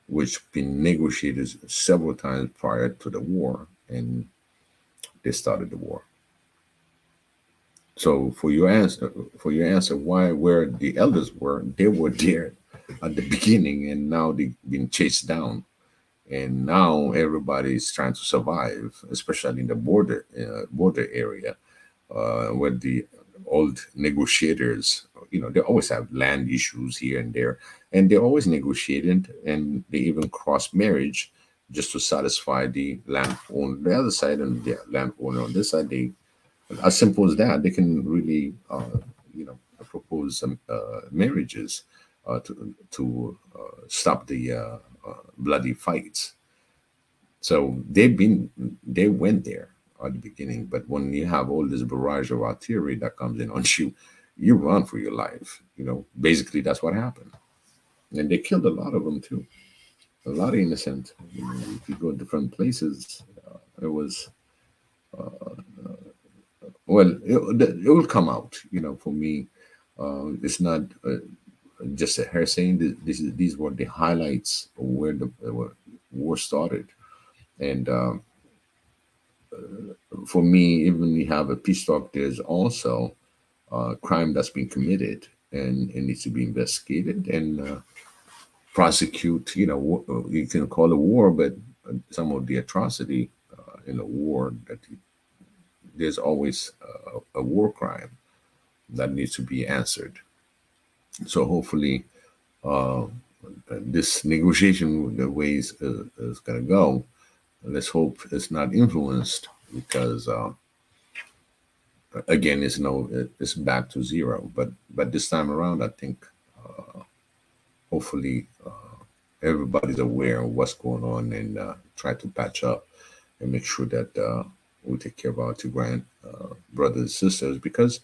which been negotiated several times prior to the war, and they started the war. So for your answer, where the elders were, they were there at the beginning, and now they've been chased down, and now everybody's trying to survive, especially in the border area, where the old negotiators, they always have land issues here and there, and they're always negotiating, and they even cross marriage just to satisfy the landowner on the other side and the landowner on this side. They, as simple as that, they can really, propose some marriages to stop the bloody fights. So they went there. at the beginning. But when you have all this barrage of artillery that comes in on you, you run for your life. Basically that's what happened, and they killed a lot of them too. A lot of innocent. If you go to different places, it was well. It will come out. For me, it's not just a hair saying. These were the highlights of where the war started, and for me, even we have a peace talk, there's also crime that's been committed, and it needs to be investigated and prosecute. You can call it war, but some of the atrocity in a war, that there's always a war crime that needs to be answered. So hopefully, uh, this negotiation, the ways is going to go, let's hope it's not influenced, because again, it's back to zero. But this time around, I think hopefully everybody's aware of what's going on, and try to patch up and make sure that we take care of our Tigrayan brothers and sisters, because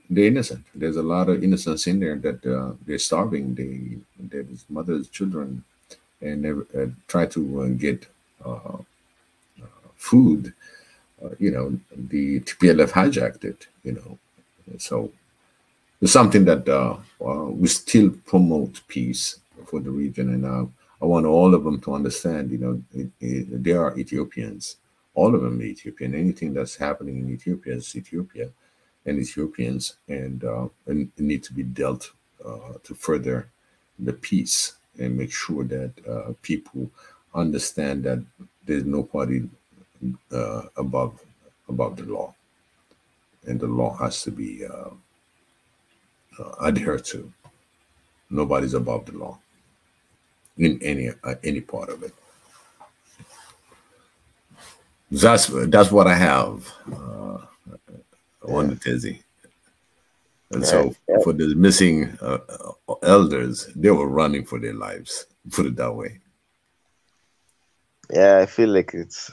they're innocent. There's a lot of innocence in there that they're starving. There's mothers, children, and they try to get food. The TPLF hijacked it. So it's something that we still promote peace for the region, and I want all of them to understand. They are Ethiopians. All of them are Ethiopian. Anything that's happening in Ethiopia is Ethiopia and Ethiopians, and it need to be dealt to further the peace and make sure that people understand that there's no party above the law, and the law has to be adhered to. Nobody's above the law in any part of it. That's what I have on the tizzy. And so for the missing elders, they were running for their lives. Put it that way. Yeah, I feel like it's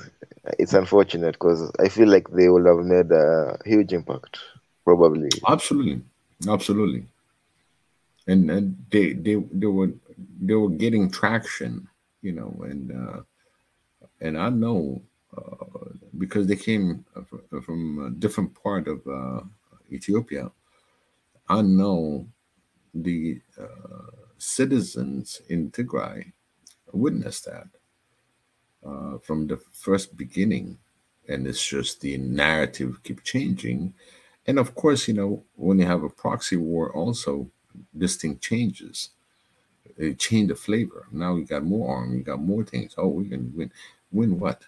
unfortunate, because I feel like they would have made a huge impact, probably. Absolutely. And they were getting traction, and I know because they came from a different part of Ethiopia. I know the citizens in Tigray witnessed that from the first beginning, and it's just the narrative keep changing. And of course, when you have a proxy war, also this thing changes. It changed the flavor. Now we got more arm, we got more things. Oh, we can win. Win what?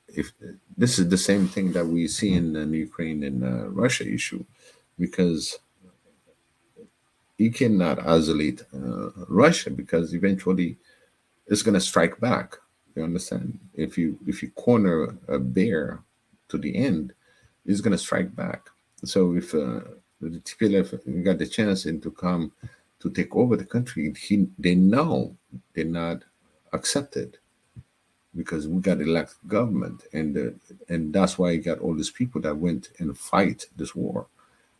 If this is the same thing that we see in the Ukraine and Russia issue, because you cannot isolate Russia, because eventually it's going to strike back. You understand? If you corner a bear to the end, it's going to strike back. So if the TPLF got the chance to come to take over the country, they know they're not accepted, because we got elected government, and that's why you got all these people that went and fight this war.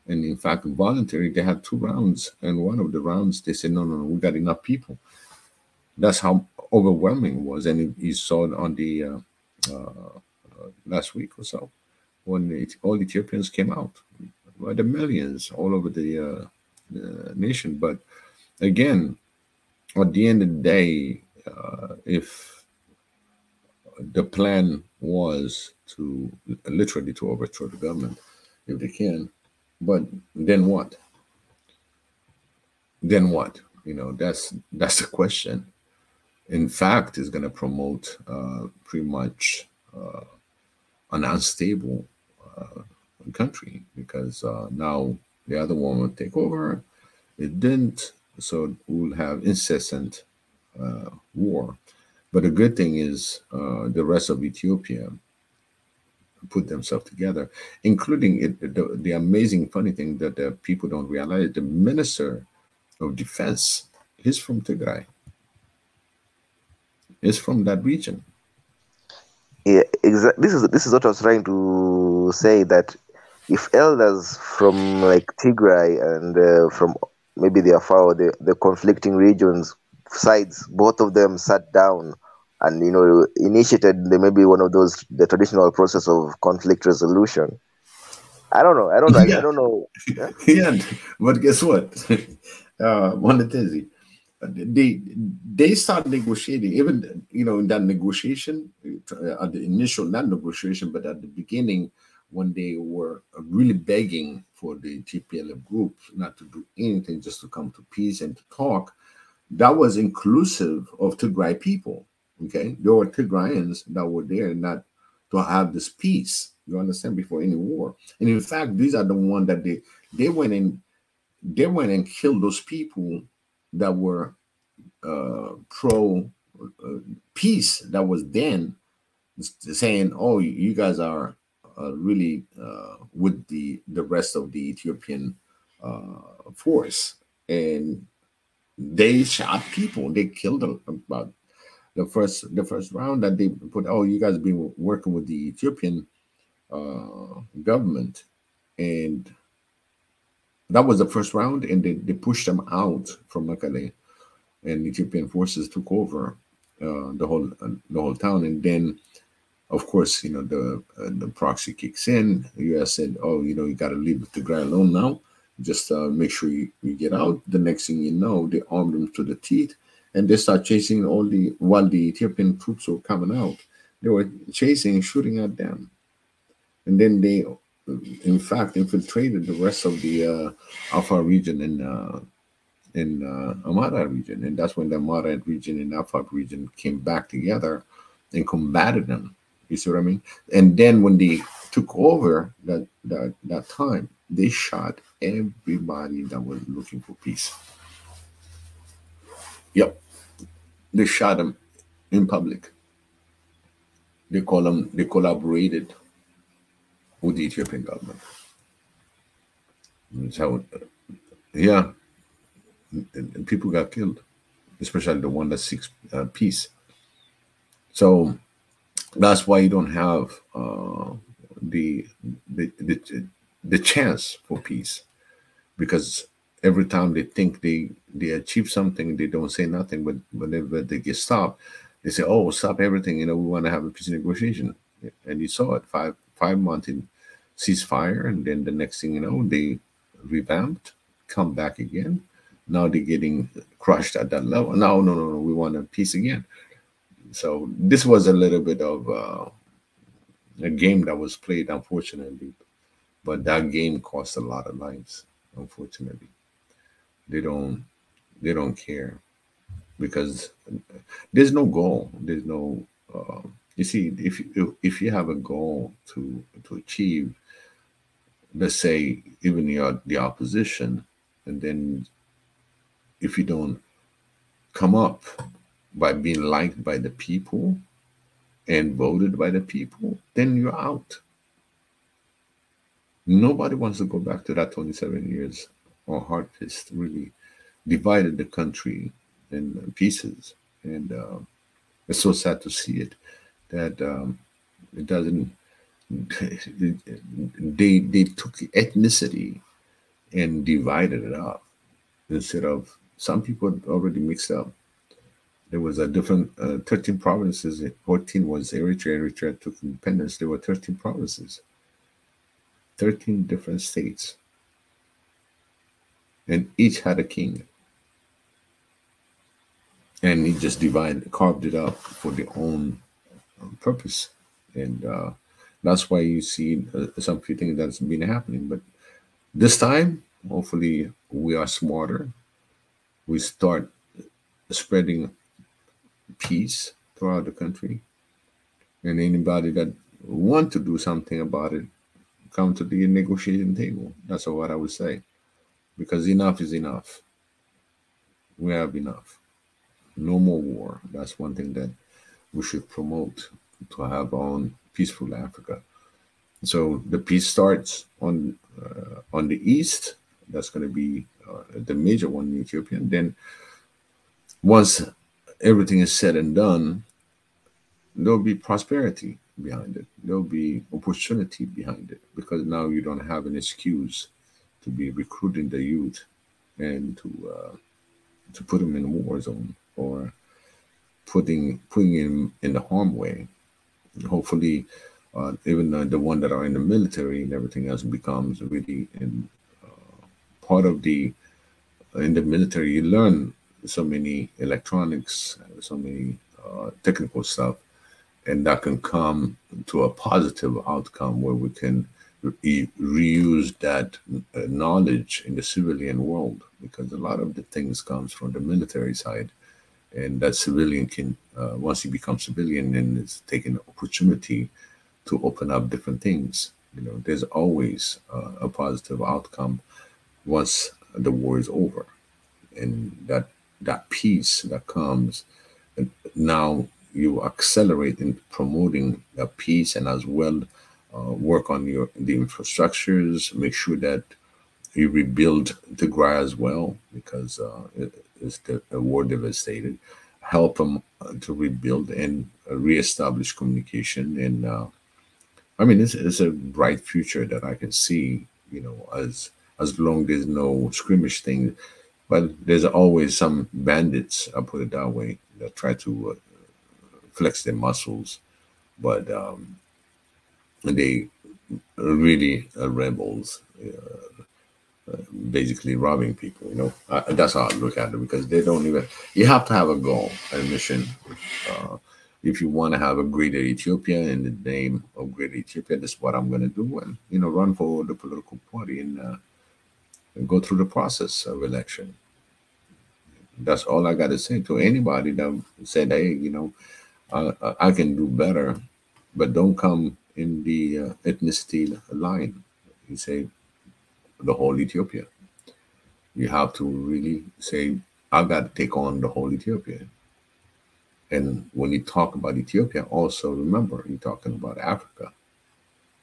And in fact, voluntary, they had 2 rounds, and one of the rounds they said, no, we got enough people. That's how overwhelming it was, and you saw it on the last week or so, when all Ethiopians came out by the millions all over the nation. But again, at the end of the day, if the plan was to literally to overthrow the government, if they can, but then what? Then what? That's the question. In fact, is going to promote pretty much an unstable country, because now the other one will take over. It didn't, so we'll have incessant war. But the good thing is the rest of Ethiopia put themselves together, including the amazing funny thing that people don't realize, the Minister of Defense is from Tigray. Is from that region. Yeah, exactly. This is what I was trying to say, that if elders from like Tigray and from maybe the Afar, the conflicting regions sides, both of them sat down and initiated maybe one of those, the traditional process of conflict resolution. I don't know. I don't know. I Yeah, don't know. Yeah? yeah. But guess what? Monetizzi, they start negotiating. Even in that negotiation, at the initial, not negotiation, but at the beginning, when they were really begging for the TPLF group not to do anything, just to come to peace and to talk, that was inclusive of Tigray people. Okay, there were Tigrayans that were there not to have this peace. You understand? Before any war, and in fact, these are the one that they went in. They went and killed those people that were pro peace. That was then saying, "Oh, you guys are really with the rest of the Ethiopian force," and they shot people. They killed them. About the first round that they put. Oh, you guys been working with the Ethiopian government, and that was the first round, and they pushed them out from Mekelle, and Ethiopian forces took over the whole town, and then of course the proxy kicks in. The U.S. said, "Oh, you got to leave Tigray alone now. Just make sure you get out." The next thing you know, they armed them to the teeth, and they start chasing while the Ethiopian troops were coming out. They were chasing and shooting at them, and then they, in fact, infiltrated the rest of the Afar region in Amara region, and that's when the Amara region and Afar region came back together and combated them. You see what I mean? And then when they took over that time, they shot everybody that was looking for peace. Yep, they shot them in public. They call them. They collaborated with the Ethiopian government. So yeah, and people got killed, especially the one that seeks peace. So that's why you don't have the, the the the chance for peace, because every time they think they achieve something, they don't say nothing. But whenever they get stopped, they say, "Oh, stop everything! We want to have a peace negotiation." And you saw it, five month in ceasefire, and then the next thing you know, they revamped, come back again. Now they're getting crushed at that level. No, no, no, no. We want a peace again. So this was a little bit of a game that was played, unfortunately, but that game cost a lot of lives. Unfortunately, they don't they don't care, because there's no goal. There's no you see, if you have a goal to achieve, let's say even the opposition, and then if you don't come up by being liked by the people and voted by the people, then you're out. Nobody wants to go back to that 27 years or hard fist, really divided the country in pieces. And it's so sad to see it, that it doesn't, they took ethnicity and divided it up, instead of, some people had already mixed up. There was a different 13 provinces. 14 was Eritrea. Eritrea took independence. There were 13 provinces, 13 different states, and each had a king. And he just carved it up for their own purpose. And that's why you see some few things that's been happening. But this time, hopefully, we are smarter. We start spreading peace throughout the country. And anybody that want to do something about it, come to the negotiation table. That's what I would say. Because enough is enough. We have enough. No more war. That's one thing that we should promote, to have our own peaceful Africa. So the peace starts on the east. That's going to be the major one in Ethiopia. And then once everything is said and done, there'll be prosperity. behind it. There'll be opportunity behind it because now you don't have an excuse to be recruiting the youth and to put them in a war zone or putting him in the harm way. Hopefully, even the one that are in the military and everything else becomes really in part of the in the military. You learn so many electronics, so many technical stuff, and that can come to a positive outcome where we can reuse that knowledge in the civilian world because a lot of the things comes from the military side and that civilian can once he becomes civilian and is taking the opportunity to open up different things. There's always a positive outcome once the war is over, and that peace that comes, and now you accelerate in promoting that peace, and as well work on the infrastructures, make sure that you rebuild Tigray as well because it's the war devastated. Help them to rebuild and reestablish communication. And I mean, it's a bright future that I can see. As long there's no skirmish thing, but there's always some bandits. I'll put it that way that try to flex their muscles, but they really rebels. Basically robbing people. That's how I look at it because they don't even. You have to have a goal, a mission. Uh, if you want to have a greater Ethiopia in the name of greater Ethiopia, that's what I'm going to do, and run for the political party and go through the process of election. That's all I got to say to anybody that said, "Hey, I can do better," but don't come in the ethnicity line. You say the whole Ethiopia. You have to really say, I got to take on the whole Ethiopia. And when you talk about Ethiopia, also remember you're talking about Africa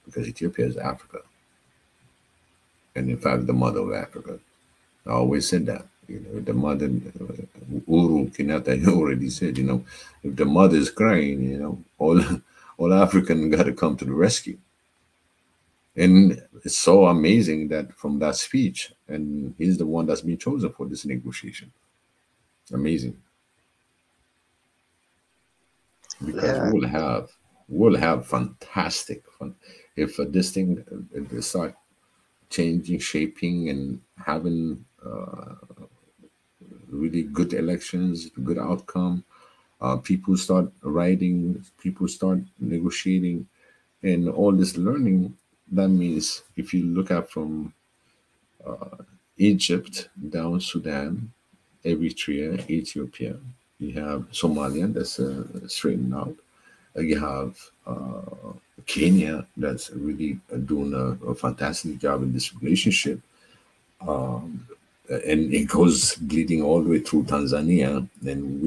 because Ethiopia is Africa. And in fact, the mother of Africa. I always said that. The mother, Uru Kenyatta already said, if the mother is crying, all African got to come to the rescue. And it's so amazing that from that speech, and he's the one that's been chosen for this negotiation. Amazing. Because Yeah, we'll have fantastic fun if this thing start changing, shaping, and having really good elections, good outcome. People start writing, people start negotiating, and all this learning. That means if you look at from Egypt down Sudan, Eritrea, Ethiopia, you have Somalia that's straightened out. You have Kenya that's really doing a fantastic job in this relationship. And it goes bleeding all the way through Tanzania. Then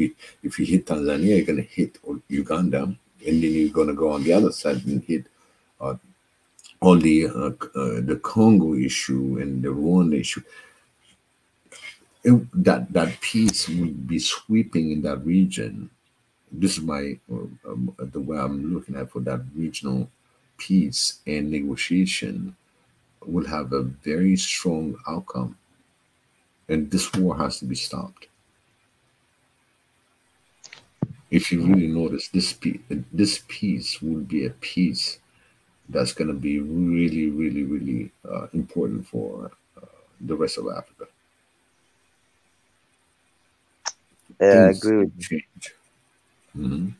if you hit Tanzania, you're going to hit Uganda, and then you're going to go on the other side and hit uh, all the Congo issue and the Rwanda issue. That peace will be sweeping in that region. This is my the way I'm looking at for that regional peace and negotiation will have a very strong outcome, and this war has to be stopped. If you really notice, this peace will be a peace that's going to be really, really, really important for the rest of Africa. yeah, I Things agree. change. Hmm.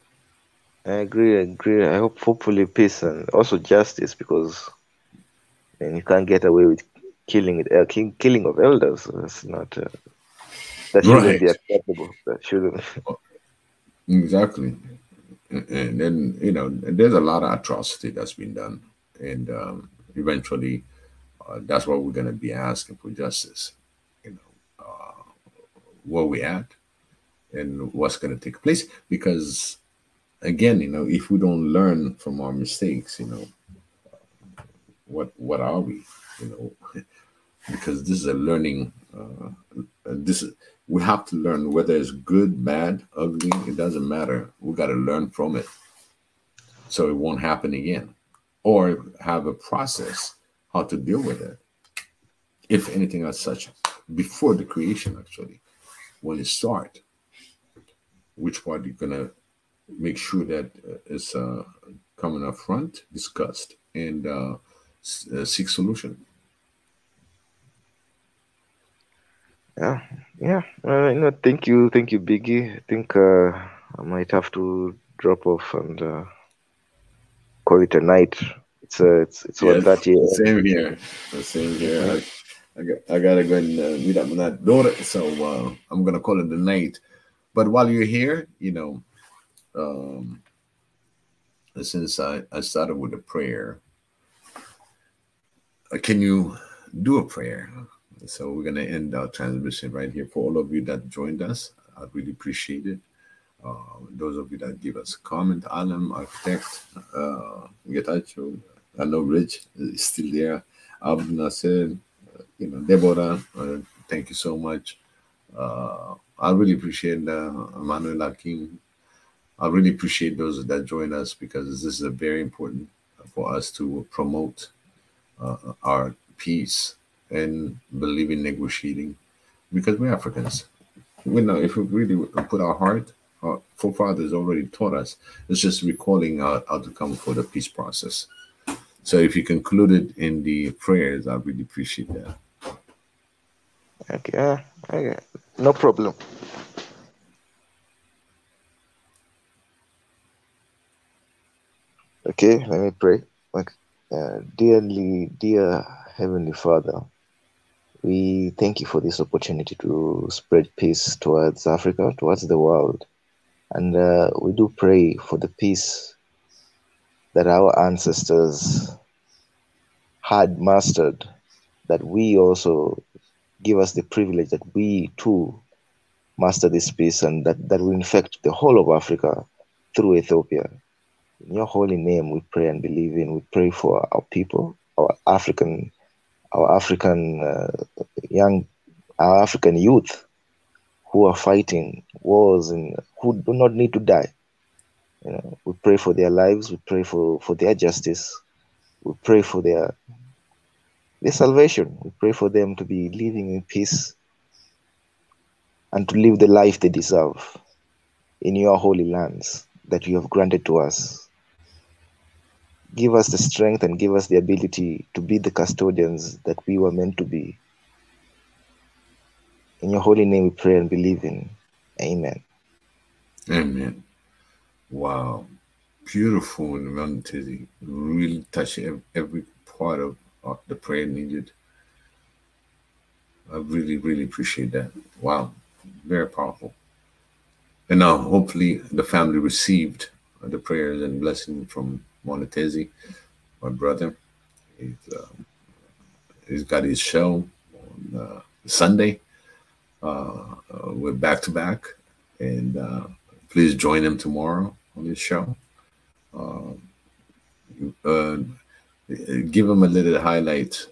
I agree. I agree. I hope hopefully peace and also justice because you can't get away with killing of elders. That's not that shouldn't Right. be acceptable. That shouldn't. Exactly. And then there's a lot of atrocity that's been done, and eventually that's what we're going to be asking for justice. You know, where we at and what's going to take place. Because again, if we don't learn from our mistakes, what are we? You know, because this is a learning. This is we have to learn whether it's good, bad, ugly. It doesn't matter. We got to learn from it. so it won't happen again, or have a process how to deal with it, if anything as such, before the creation actually, when it start, which part you're gonna make sure that is coming up front, discussed, and seek solution. Yeah, yeah. Thank you, Biggie. I think I might have to drop off and call it a night. It's Yeah, 1:30 a.m. same here. Same here. Mhm. I gotta go and meet up with that daughter, so I'm gonna call it the night. But while you're here, um, since I started with a prayer, can you do a prayer? So we're gonna end our transmission right here. For all of you that joined us, I really appreciate it. Those of you that give us a comment, Alan, Architect, Getacho, I know Rich is still there. Abdul Nasser, Deborah, thank you so much. I really appreciate Emmanuel Akim. I really appreciate those that join us, because this is a very important for us to promote our peace and believe in negotiating, because we're Africans. We know if we really put our heart, our forefathers already taught us. It's just recalling how to come for the peace process. So if you conclude it in the prayers, I really appreciate that. Okay, okay, no problem. Okay, let me pray. Like, dear Heavenly Father, we thank you for this opportunity to spread peace towards Africa, towards the world. And we do pray for the peace that our ancestors had mastered, that we also give us the privilege that we too master this peace, and that will infect the whole of Africa through Ethiopia. In your holy name, we pray and believe in. We pray for our people, our African young, our African youth who are fighting wars and who do not need to die. We pray for their lives. We pray for their justice. We pray for their salvation. We pray for them to be living in peace and to live the life they deserve in your holy lands that you have granted to us. Give us the strength and give us the ability to be the custodians that we were meant to be. In your holy name we pray and believe in. Amen. Amen. Wow. Beautiful and meditative. Really touch every part of the prayer needed. I really, really appreciate that. Wow. Very powerful. And now, hopefully, the family received the prayers and blessing from Monetezi, my brother. He's, uh, he's got his show on Sunday. We're back to back. And please join him tomorrow on his show. Uh, uh, give him a little highlight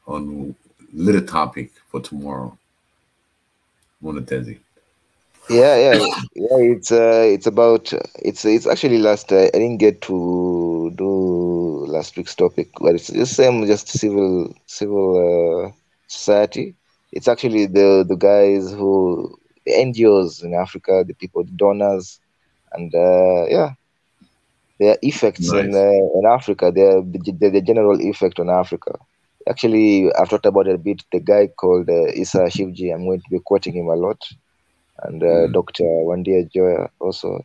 on little topic for tomorrow, Monetezi. Yeah. It's about it's actually last. I didn't get to do last week's topic, but it's the same, just civil society. It's actually the guys who the NGOs in Africa, the people, the donors, and yeah, their effects Nice. in Africa. The general effect on Africa. Actually, I've talked about it a bit. The guy called Issa Shivji. I'm going to be quoting him a lot, and Mm, Dr. Wandia Joya also.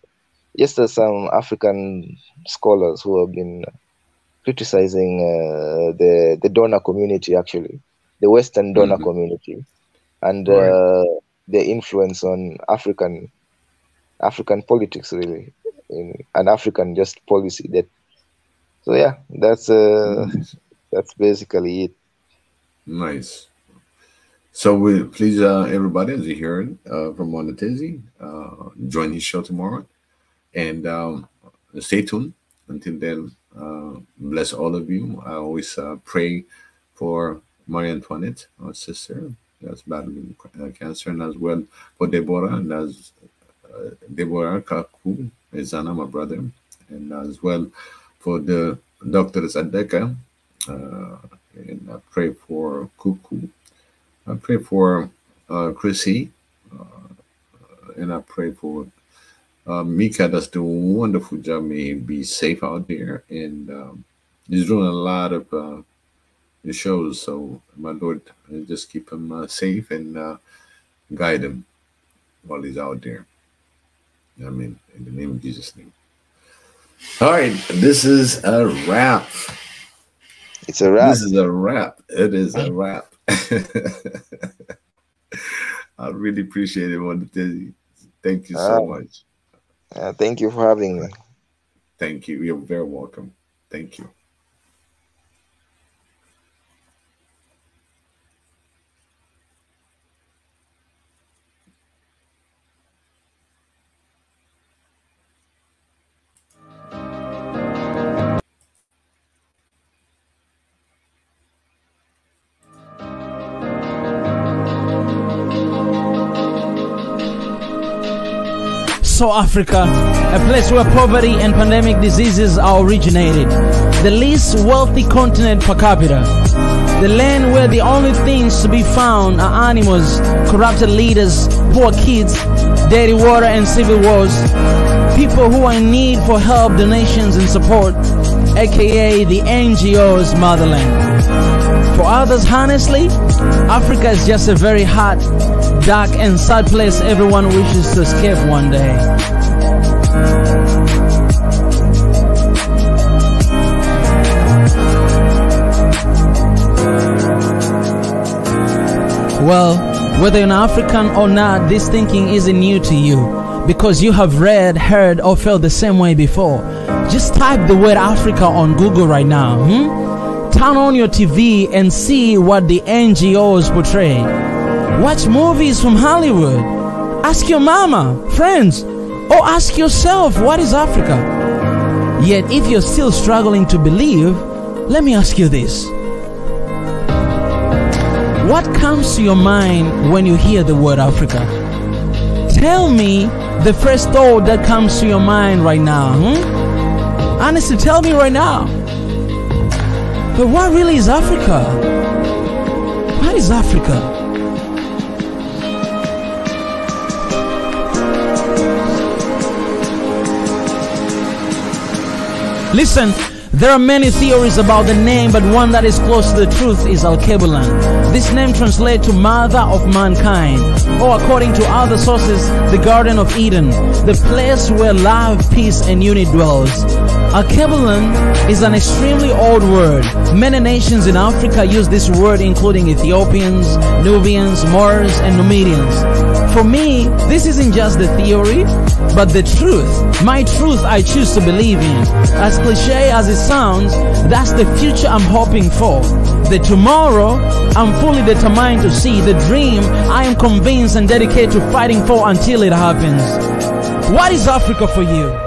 Just some African scholars who have been criticizing the donor community, actually, the Western donor mhm. community, and Right. their influence on African politics, really, and African just policy. So yeah, Nice. that's basically it. Nice. So we please everybody, as you heard from Monetezi, join his show tomorrow, and stay tuned. Until then, bless all of you. I always pray for Marie Antoinette, our sister, that's battling cancer, and as well for Deborah, and as Deborah Kaku, Zana, my brother. and as well for the Dr. Sadeka, and I pray for Kuku. I pray for Chrissy, and I pray for Mika. That's doing a wonderful job. May he be safe out there, and he's doing a lot of the shows. So my Lord, just keep him safe and guide him while he's out there. Amen. In the name of Jesus' name. All right, this is a wrap. It's a wrap. This is a wrap. It is a wrap. I really appreciate it. Want to tell you, thank you so much. Thank you for having me. Thank you. You're very welcome. Thank you. So Africa, a place where poverty and pandemic diseases are originated, the least wealthy continent per capita, the land where the only things to be found are animals, corrupted leaders, poor kids, dirty water and civil wars, people who are in need for help, donations and support, aka the NGO's motherland. For others, honestly, Africa is just a very hot, dark and sad place everyone wishes to escape one day. Well, whether you're an African or not, this thinking isn't new to you, because you have read, heard or felt the same way before. Just type the word Africa on Google right now. Turn on your TV and see what the NGOs portray. Watch movies from Hollywood. Ask your mama, friends, or ask yourself, what is Africa? Yet if you're still struggling to believe, let me ask you this. What comes to your mind when you hear the word Africa? Tell me the first thought that comes to your mind right now. Honestly, tell me right now. But what really is Africa? What is Africa? Listen, there are many theories about the name, but one that is close to the truth is Al-Kebulan. This name translates to Mother of Mankind, or according to other sources, the Garden of Eden, the place where love, peace and unity dwells. Al-Kebulan is an extremely old word. Many nations in Africa use this word, including Ethiopians, Nubians, Moors and Numidians. For me, this isn't just the theory, but the truth. My truth I choose to believe in. As cliche as it sounds, that's the future I'm hoping for. The tomorrow I'm fully determined to see. The dream I am convinced and dedicated to fighting for until it happens. What is Africa for you?